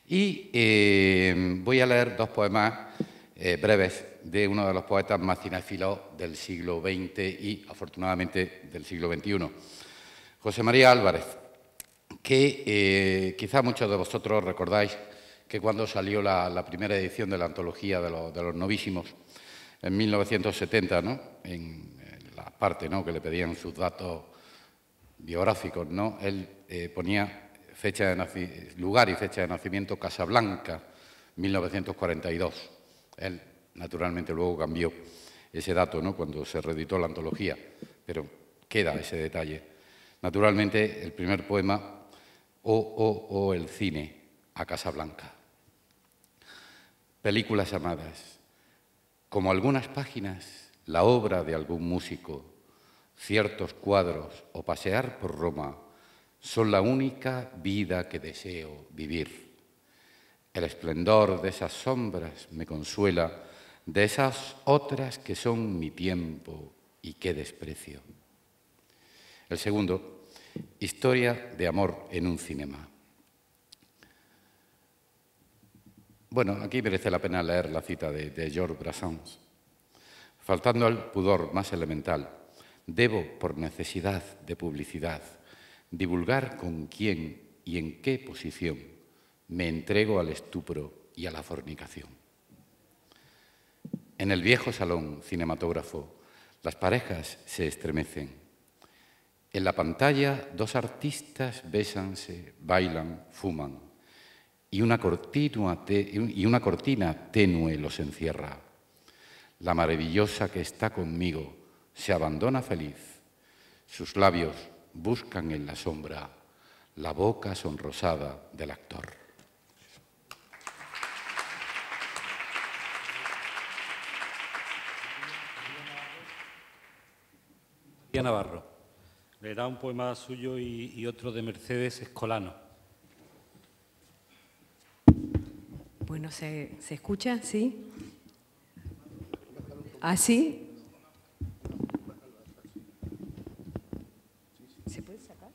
Y voy a leer dos poemas breves de uno de los poetas más cinéfilos del siglo XX y, afortunadamente, del siglo XXI, José María Álvarez, que quizá muchos de vosotros recordáis que cuando salió la primera edición de la antología de los novísimos, en 1970, ¿no?, en la parte, ¿no?, que le pedían sus datos biográficos, ¿no?, él ponía lugar y fecha de nacimiento Casablanca, 1942. Él, naturalmente, luego cambió ese dato, ¿no?, cuando se reeditó la antología, pero queda ese detalle. Naturalmente, el primer poema, O el cine a Casablanca. Películas amadas, como algunas páginas, la obra de algún músico, ciertos cuadros o pasear por Roma son la única vida que deseo vivir. El esplendor de esas sombras me consuela, de esas otras que son mi tiempo y qué desprecio. El segundo, Historia de amor en un cinema. Bueno, aquí merece la pena leer la cita de Georges Brassens. Faltando al pudor más elemental, debo, por necesidad de publicidad, divulgar con quién y en qué posición me entrego al estupro y a la fornicación. En el viejo salón cinematógrafo, las parejas se estremecen. En la pantalla, dos artistas bésanse, bailan, fuman, y una cortina tenue los encierra. La maravillosa que está conmigo se abandona feliz. Sus labios buscan en la sombra la boca sonrosada del actor. Navarro. Leerá un poema suyo y otro de Mercedes Escolano. Bueno, ¿se escucha? ¿Sí? ¿Así? ¿Se puede sacar?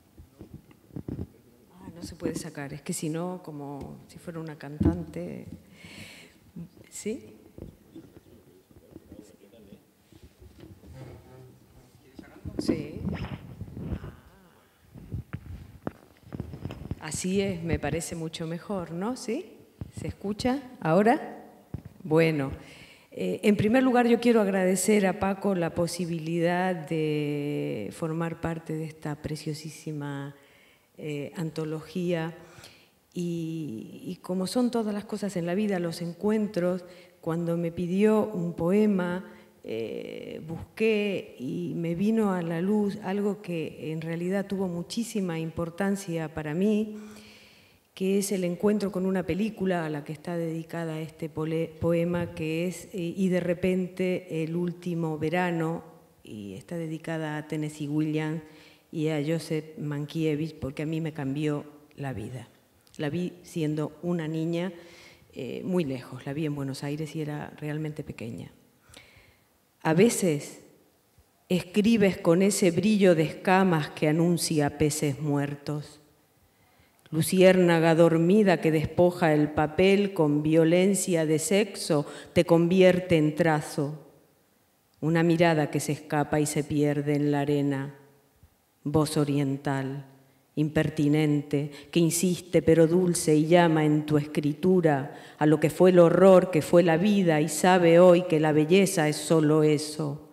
Ah, no se puede sacar. Es que si no, como si fuera una cantante... ¿Sí? Sí. Así es, me parece mucho mejor, ¿no? ¿Sí? ¿Se escucha ahora? Bueno, en primer lugar yo quiero agradecer a Paco la posibilidad de formar parte de esta preciosísima antología y como son todas las cosas en la vida, los encuentros, cuando me pidió un poema, busqué y me vino a la luz algo que en realidad tuvo muchísima importancia para mí, que es el encuentro con una película a la que está dedicada este poema, que es Y de repente el último verano, y está dedicada a Tennessee Williams y a Joseph Mankiewicz, porque a mí me cambió la vida. La vi siendo una niña muy lejos, la vi en Buenos Aires y era realmente pequeña. A veces escribes con ese brillo de escamas que anuncia peces muertos. Luciérnaga dormida que despoja el papel con violencia de sexo, te convierte en trazo. Una mirada que se escapa y se pierde en la arena. Voz oriental, impertinente, que insiste pero dulce y llama en tu escritura a lo que fue el horror, que fue la vida, y sabe hoy que la belleza es solo eso.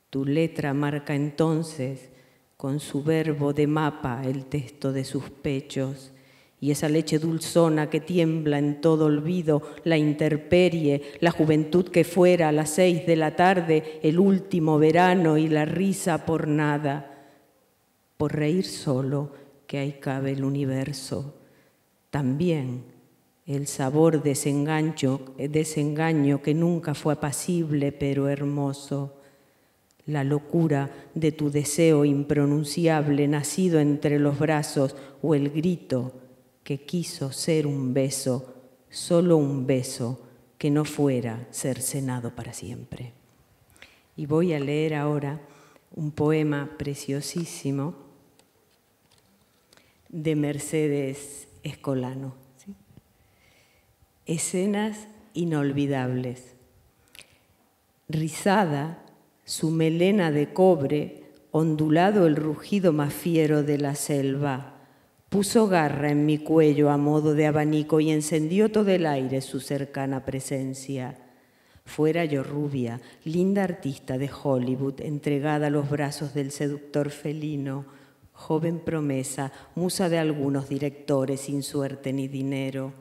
Tu letra marca entonces con su verbo de mapa el texto de sus pechos, y esa leche dulzona que tiembla en todo olvido, la intemperie, la juventud que fuera a las 6 de la tarde, el último verano y la risa por nada, por reír solo, que ahí cabe el universo. También el sabor desengaño que nunca fue apacible pero hermoso. La locura de tu deseo impronunciable nacido entre los brazos o el grito que quiso ser un beso, solo un beso que no fuera cercenado para siempre. Y voy a leer ahora un poema preciosísimo de Mercedes Escolano. ¿Sí? Escenas inolvidables. Rizada su melena de cobre, ondulado el rugido más fiero de la selva, puso garra en mi cuello a modo de abanico y encendió todo el aire su cercana presencia. Fuera yo rubia, linda artista de Hollywood, entregada a los brazos del seductor felino, joven promesa, musa de algunos directores sin suerte ni dinero.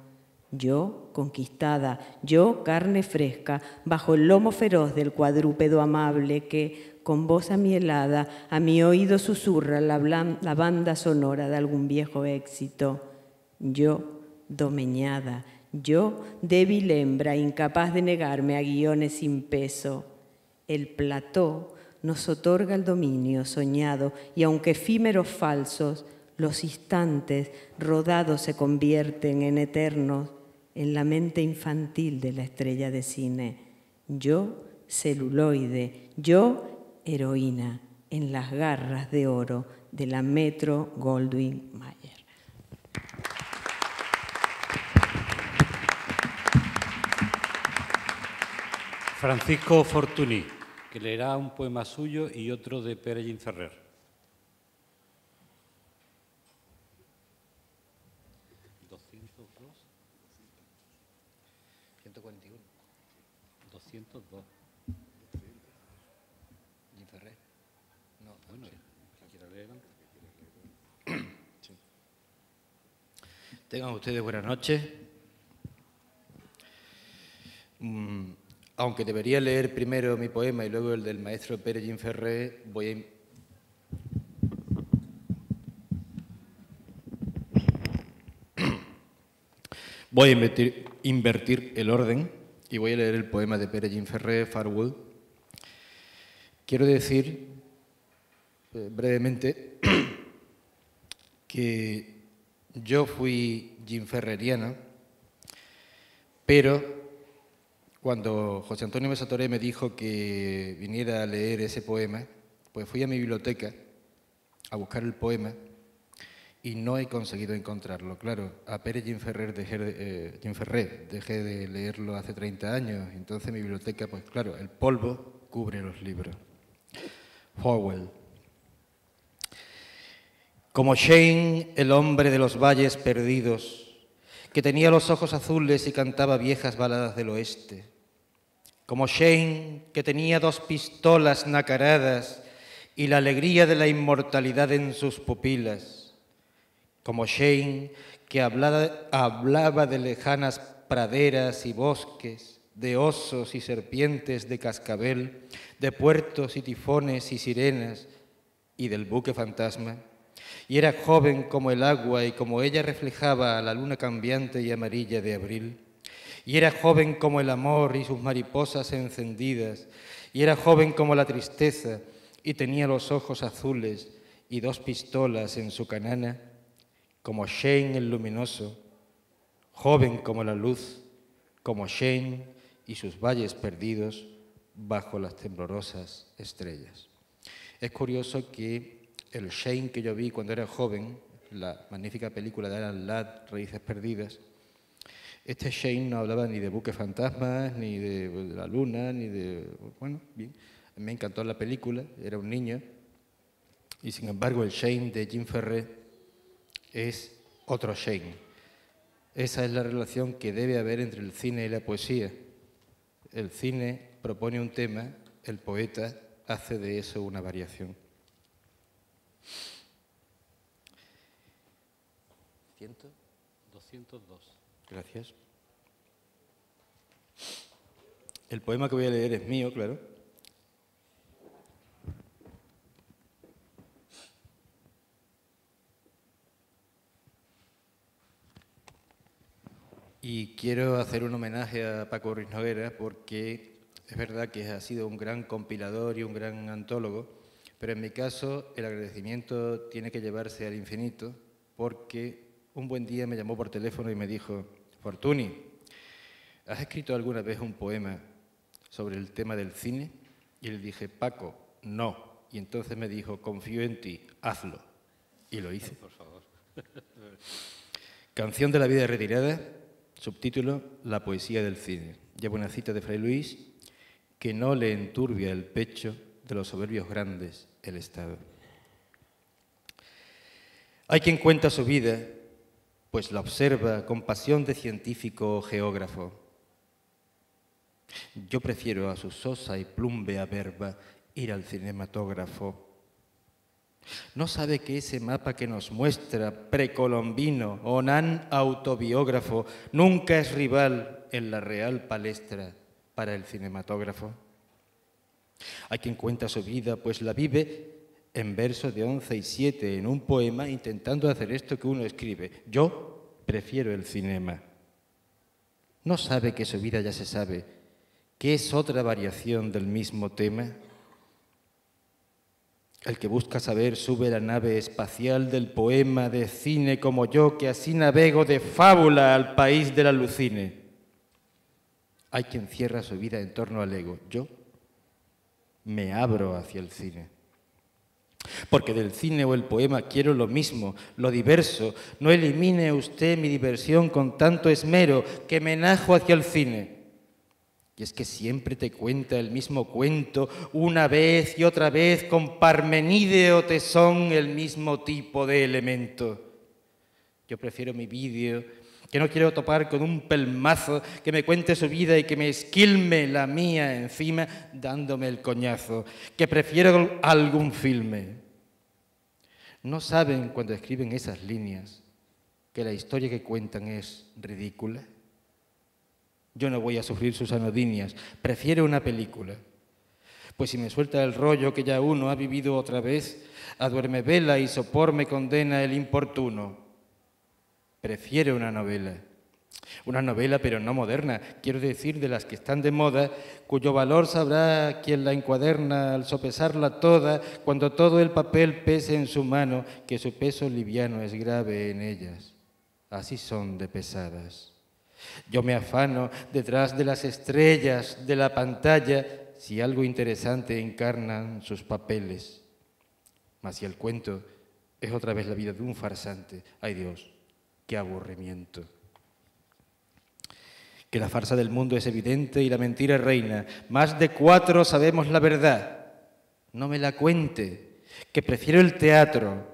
Yo, conquistada, yo, carne fresca, bajo el lomo feroz del cuadrúpedo amable que, con voz amielada, a mi oído susurra la banda sonora de algún viejo éxito. Yo, domeñada, yo, débil hembra, incapaz de negarme a guiones sin peso. El plató nos otorga el dominio soñado y, aunque efímeros falsos, los instantes rodados se convierten en eternos en la mente infantil de la estrella de cine. Yo, celuloide, yo, heroína, en las garras de oro de la Metro-Goldwyn-Mayer. Francisco Fortuny, que leerá un poema suyo y otro de Pere Gimferrer. 202. Gimferrer. No, bueno, si quiera leer antes. Sí. Tengan ustedes buenas noches. Aunque debería leer primero mi poema y luego el del maestro Pere Gimferrer, voy a invertir el orden y voy a leer el poema de Pere Gimferrer, Farewell. Quiero decir, brevemente, que yo fui gimferreriano, pero cuando José Antonio Mesa Toré me dijo que viniera a leer ese poema, pues fui a mi biblioteca a buscar el poema y no he conseguido encontrarlo. Claro, a Pere Gimferrer dejé de leerlo hace 30 años, entonces mi biblioteca, pues claro, el polvo cubre los libros. Farewell. Como Shane, el hombre de los valles perdidos, que tenía los ojos azules y cantaba viejas baladas del oeste. Como Shane, que tenía 2 pistolas nacaradas y la alegría de la inmortalidad en sus pupilas. Como Shane, que hablaba de lejanas praderas y bosques, de osos y serpientes de cascabel, de puertos y tifones y sirenas, y del buque fantasma. Y era joven como el agua y como ella reflejaba a la luna cambiante y amarilla de abril. Y era joven como el amor y sus mariposas encendidas. Y era joven como la tristeza y tenía los ojos azules y 2 pistolas en su canana. Como Shane el luminoso, joven como la luz, como Shane y sus valles perdidos, bajo las temblorosas estrellas. Es curioso que el Shane que yo vi cuando era joven, la magnífica película de Alan Ladd, Raíces Perdidas, este Shane no hablaba ni de buques fantasmas, ni de la luna, ni de... Bueno, bien, me encantó la película, era un niño, y sin embargo el Shane de Jim Ferret es otro Shane. Esa es la relación que debe haber entre el cine y la poesía. El cine propone un tema, el poeta hace de eso una variación. 202. Gracias. El poema que voy a leer es mío, claro. Y quiero hacer un homenaje a Paco Ruiz Noguera porque es verdad que ha sido un gran compilador y un gran antólogo, pero en mi caso el agradecimiento tiene que llevarse al infinito porque un buen día me llamó por teléfono y me dijo: Fortuny, ¿has escrito alguna vez un poema sobre el tema del cine? Y le dije: Paco, no. Y entonces me dijo: confío en ti, hazlo. Y lo hice. Por favor. Canción de la vida retirada, subtítulo: La poesía del cine. Lleva una cita de Fray Luis: que no le enturbia el pecho de los soberbios grandes el Estado. Hay quien cuenta su vida, pues la observa con pasión de científico o geógrafo. Yo prefiero a su sosa y plumbea verba ir al cinematógrafo. ¿No sabe que ese mapa que nos muestra precolombino o nan autobiógrafo nunca es rival en la real palestra para el cinematógrafo? Hay quien cuenta su vida, pues la vive en versos de 11 y 7 en un poema intentando hacer esto que uno escribe. Yo prefiero el cinema. ¿No sabe que su vida ya se sabe, que es otra variación del mismo tema? El que busca saber sube a la nave espacial del poema de cine como yo, que así navego de fábula al país del alucine. Hay quien cierra su vida en torno al ego. Yo me abro hacia el cine. Porque del cine o el poema quiero lo mismo, lo diverso. No elimine usted mi diversión con tanto esmero, que me najo hacia el cine. Y es que siempre te cuenta el mismo cuento, una vez y otra vez, con Parmenide o Tesón, el mismo tipo de elemento. Yo prefiero mi vídeo, que no quiero topar con un pelmazo que me cuente su vida y que me esquilme la mía encima dándome el coñazo, que prefiero algún filme. ¿No saben cuando escriben esas líneas que la historia que cuentan es ridícula? Yo no voy a sufrir sus anodinias, prefiero una película. Pues si me suelta el rollo que ya uno ha vivido otra vez, a duermevela y sopor me condena el importuno. Prefiero una novela. Una novela, pero no moderna, quiero decir de las que están de moda, cuyo valor sabrá quien la encuaderna al sopesarla toda, cuando todo el papel pese en su mano, que su peso liviano es grave en ellas. Así son de pesadas. Yo me afano detrás de las estrellas de la pantalla si algo interesante encarnan sus papeles. Mas si el cuento es otra vez la vida de un farsante, ¡ay Dios, qué aburrimiento! Que la farsa del mundo es evidente y la mentira reina. Más de 4 sabemos la verdad. No me la cuente, que prefiero el teatro.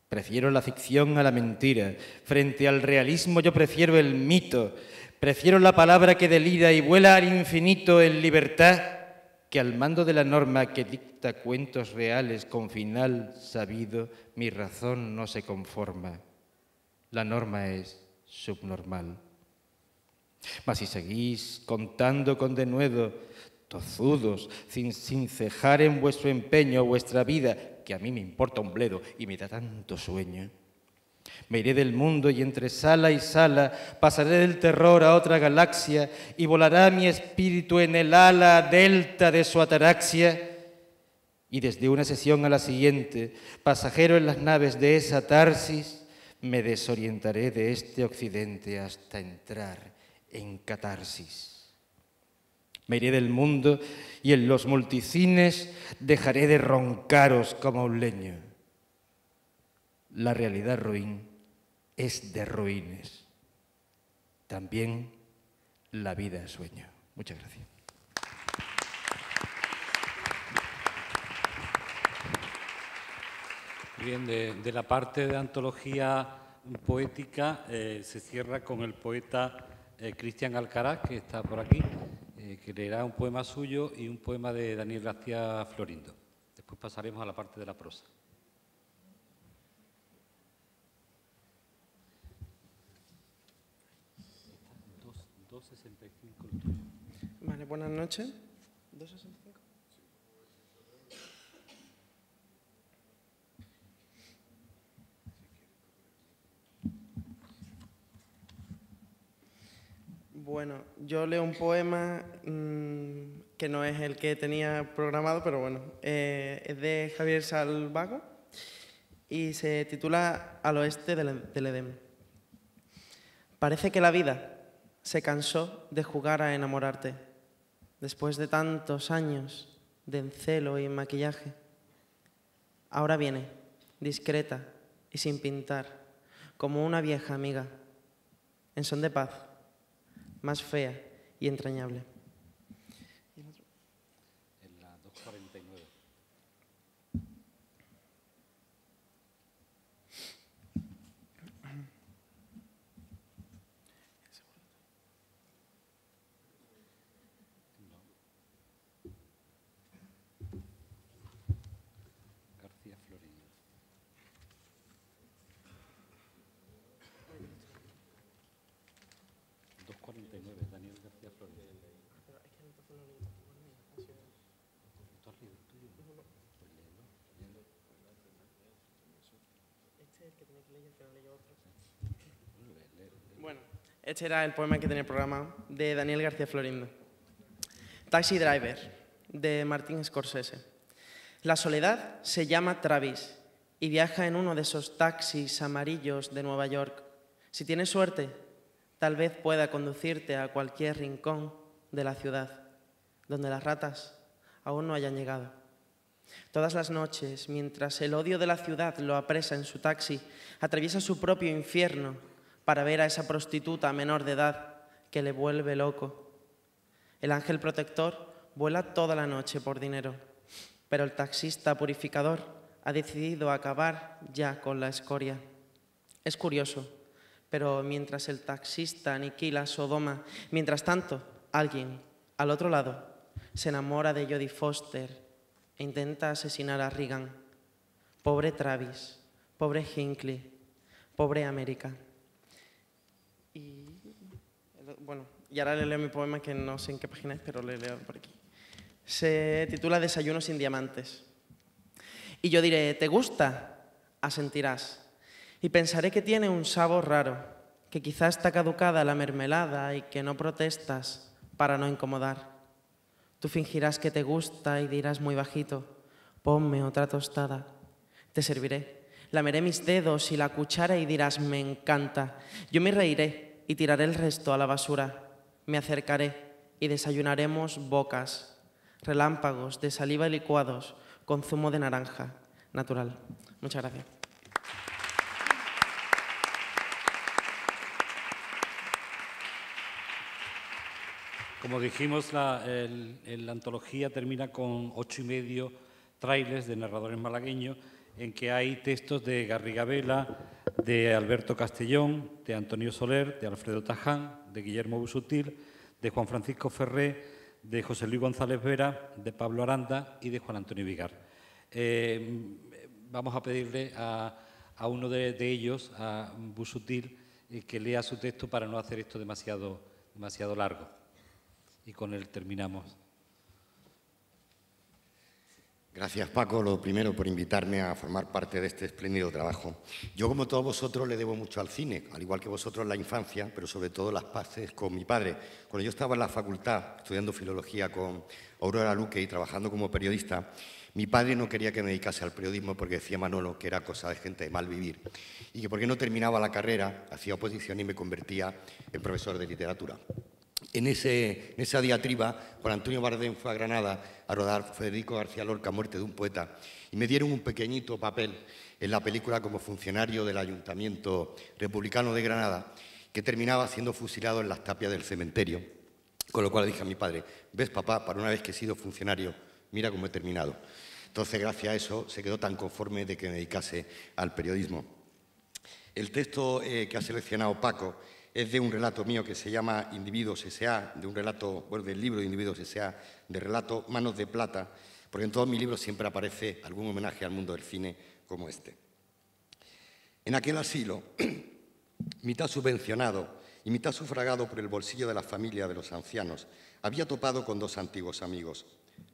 Prefiero la ficción a la mentira. Frente al realismo yo prefiero el mito. Prefiero la palabra que delira y vuela al infinito en libertad, que al mando de la norma que dicta cuentos reales con final sabido, mi razón no se conforma. La norma es subnormal. Mas si seguís contando con denuedo, tozudos, sin cejar en vuestro empeño vuestra vida, que a mí me importa un bledo y me da tanto sueño, me iré del mundo y entre sala y sala pasaré del terror a otra galaxia y volará mi espíritu en el ala delta de su ataraxia. Y desde una sesión a la siguiente, pasajero en las naves de esa Tarsis, me desorientaré de este occidente hasta entrar en catarsis. Me iré del mundo y en los multicines dejaré de roncaros como un leño. La realidad ruin es de ruines. También la vida es sueño. Muchas gracias. Bien, de la parte de antología poética se cierra con el poeta Cristian Alcaraz, que está por aquí, que leerá un poema suyo y un poema de Daniel García Florindo. Después pasaremos a la parte de la prosa. Vale, buenas noches. 265. Bueno, yo leo un poema que no es el que tenía programado, pero bueno, es de Javier Salvago y se titula Al oeste del Edén. Parece que la vida se cansó de jugar a enamorarte, después de tantos años de encelo y maquillaje. Ahora viene, discreta y sin pintar, como una vieja amiga, en son de paz, más fea y entrañable. En la 249. García Florindo. Daniel García Florindo. ¿Tú has leído el tuyo? Pues léelo. Este es el que tenía que leer, que no leyó otro. Bueno, este era el poema que tenía programado, de Daniel García Florindo. Taxi Driver, de Martin Scorsese. La soledad se llama Travis y viaja en uno de esos taxis amarillos de Nueva York. Si tienes suerte, tal vez pueda conducirte a cualquier rincón de la ciudad, donde las ratas aún no hayan llegado. Todas las noches, mientras el odio de la ciudad lo apresa en su taxi, atraviesa su propio infierno para ver a esa prostituta menor de edad que le vuelve loco. El ángel protector vuela toda la noche por dinero, pero el taxista purificador ha decidido acabar ya con la escoria. Es curioso, pero mientras el taxista aniquila Sodoma, mientras tanto, alguien, al otro lado, se enamora de Jodie Foster e intenta asesinar a Reagan. Pobre Travis, pobre Hinckley, pobre América. Y bueno, y ahora le leo mi poema, que no sé en qué página es, pero le leo por aquí. Se titula Desayuno sin diamantes. Y yo diré, ¿te gusta? Asentirás. Y pensaré que tiene un sabor raro, que quizá está caducada la mermelada y que no protestas para no incomodar. Tú fingirás que te gusta y dirás muy bajito, ponme otra tostada. Te serviré, lameré mis dedos y la cuchara y dirás, me encanta. Yo me reiré y tiraré el resto a la basura. Me acercaré y desayunaremos bocas, relámpagos de saliva y licuados con zumo de naranja natural. Muchas gracias. Como dijimos, la antología termina con 8,5 trailers de narradores malagueños en que hay textos de Garriga Vela, de Alberto Castellón, de Antonio Soler, de Alfredo Taján, de Guillermo Busutil, de Juan Francisco Ferré, de José Luis González Vera, de Pablo Aranda y de Juan Antonio Vigar. Vamos a pedirle a uno de ellos, a Busutil, que lea su texto para no hacer esto demasiado largo. Y con él terminamos. Gracias, Paco, lo primero por invitarme a formar parte de este espléndido trabajo. Yo, como todos vosotros, le debo mucho al cine, al igual que vosotros la infancia, pero sobre todo las paces con mi padre. Cuando yo estaba en la facultad estudiando filología con Aurora Luque y trabajando como periodista, mi padre no quería que me dedicase al periodismo porque decía Manolo que era cosa de gente de mal vivir y que porque no terminaba la carrera, hacía oposición y me convertía en profesor de literatura. En esa diatriba, Juan Antonio Bardem fue a Granada a rodar Federico García Lorca, Muerte de un poeta, y me dieron un pequeñito papel en la película como funcionario del Ayuntamiento Republicano de Granada, que terminaba siendo fusilado en las tapias del cementerio. Con lo cual dije a mi padre: ves, papá, para una vez que he sido funcionario, mira cómo he terminado. Entonces, gracias a eso, se quedó tan conforme de que me dedicase al periodismo. El texto que ha seleccionado Paco es de un relato mío que se llama Individuos S.A., del libro de Individuos S.A., de relato Manos de Plata, porque en todos mis libros siempre aparece algún homenaje al mundo del cine como este. En aquel asilo, mitad subvencionado y mitad sufragado por el bolsillo de la familia de los ancianos, había topado con dos antiguos amigos.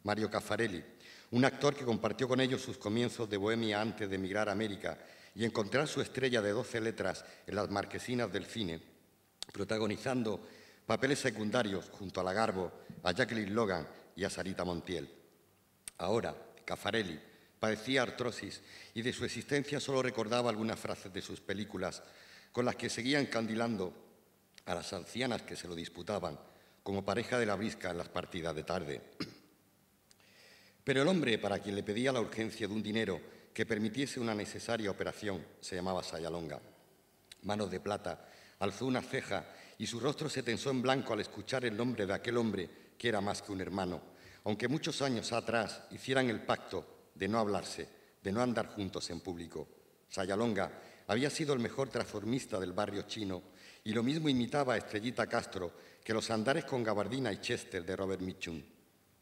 Mario Caffarelli, un actor que compartió con ellos sus comienzos de bohemia antes de emigrar a América y encontrar su estrella de 12 letras en las marquesinas del cine, protagonizando papeles secundarios junto a Lagarbo, a Jacqueline Logan y a Sarita Montiel. Ahora, Caffarelli padecía artrosis y de su existencia solo recordaba algunas frases de sus películas, con las que seguía encandilando a las ancianas que se lo disputaban, como pareja de la brisca en las partidas de tarde. Pero el hombre para quien le pedía la urgencia de un dinero que permitiese una necesaria operación se llamaba Sayalonga. Manos de Plata alzó una ceja y su rostro se tensó en blanco al escuchar el nombre de aquel hombre que era más que un hermano, aunque muchos años atrás hicieran el pacto de no hablarse, de no andar juntos en público. Sayalonga había sido el mejor transformista del barrio chino y lo mismo imitaba a Estrellita Castro que los andares con gabardina y Chester de Robert Mitchum.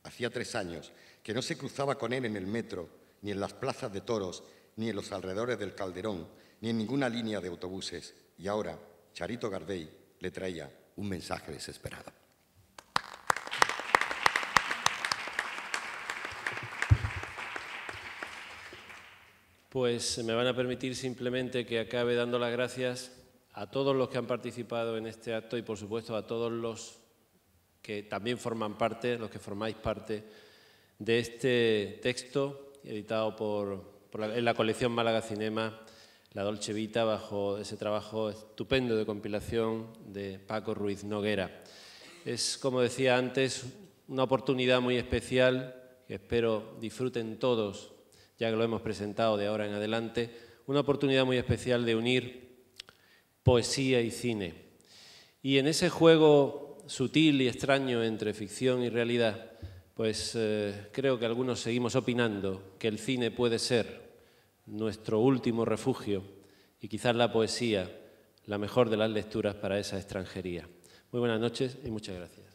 Hacía 3 años que no se cruzaba con él en el metro, ni en las plazas de toros, ni en los alrededores del Calderón, ni en ninguna línea de autobuses. Y ahora, Charito Gardey le traía un mensaje desesperado. Pues me van a permitir simplemente que acabe dando las gracias a todos los que han participado en este acto y, por supuesto, a todos los que también forman parte, los que formáis parte de este texto editado en la colección Málaga Cinema, La Dolce Vita, bajo ese trabajo estupendo de compilación de Paco Ruiz Noguera. Es, como decía antes, una oportunidad muy especial que espero disfruten todos, ya que lo hemos presentado de ahora en adelante, una oportunidad muy especial de unir poesía y cine. Y en ese juego sutil y extraño entre ficción y realidad, pues creo que algunos seguimos opinando que el cine puede ser nuestro último refugio y quizás la poesía la mejor de las lecturas para esa extranjería. Muy buenas noches y muchas gracias.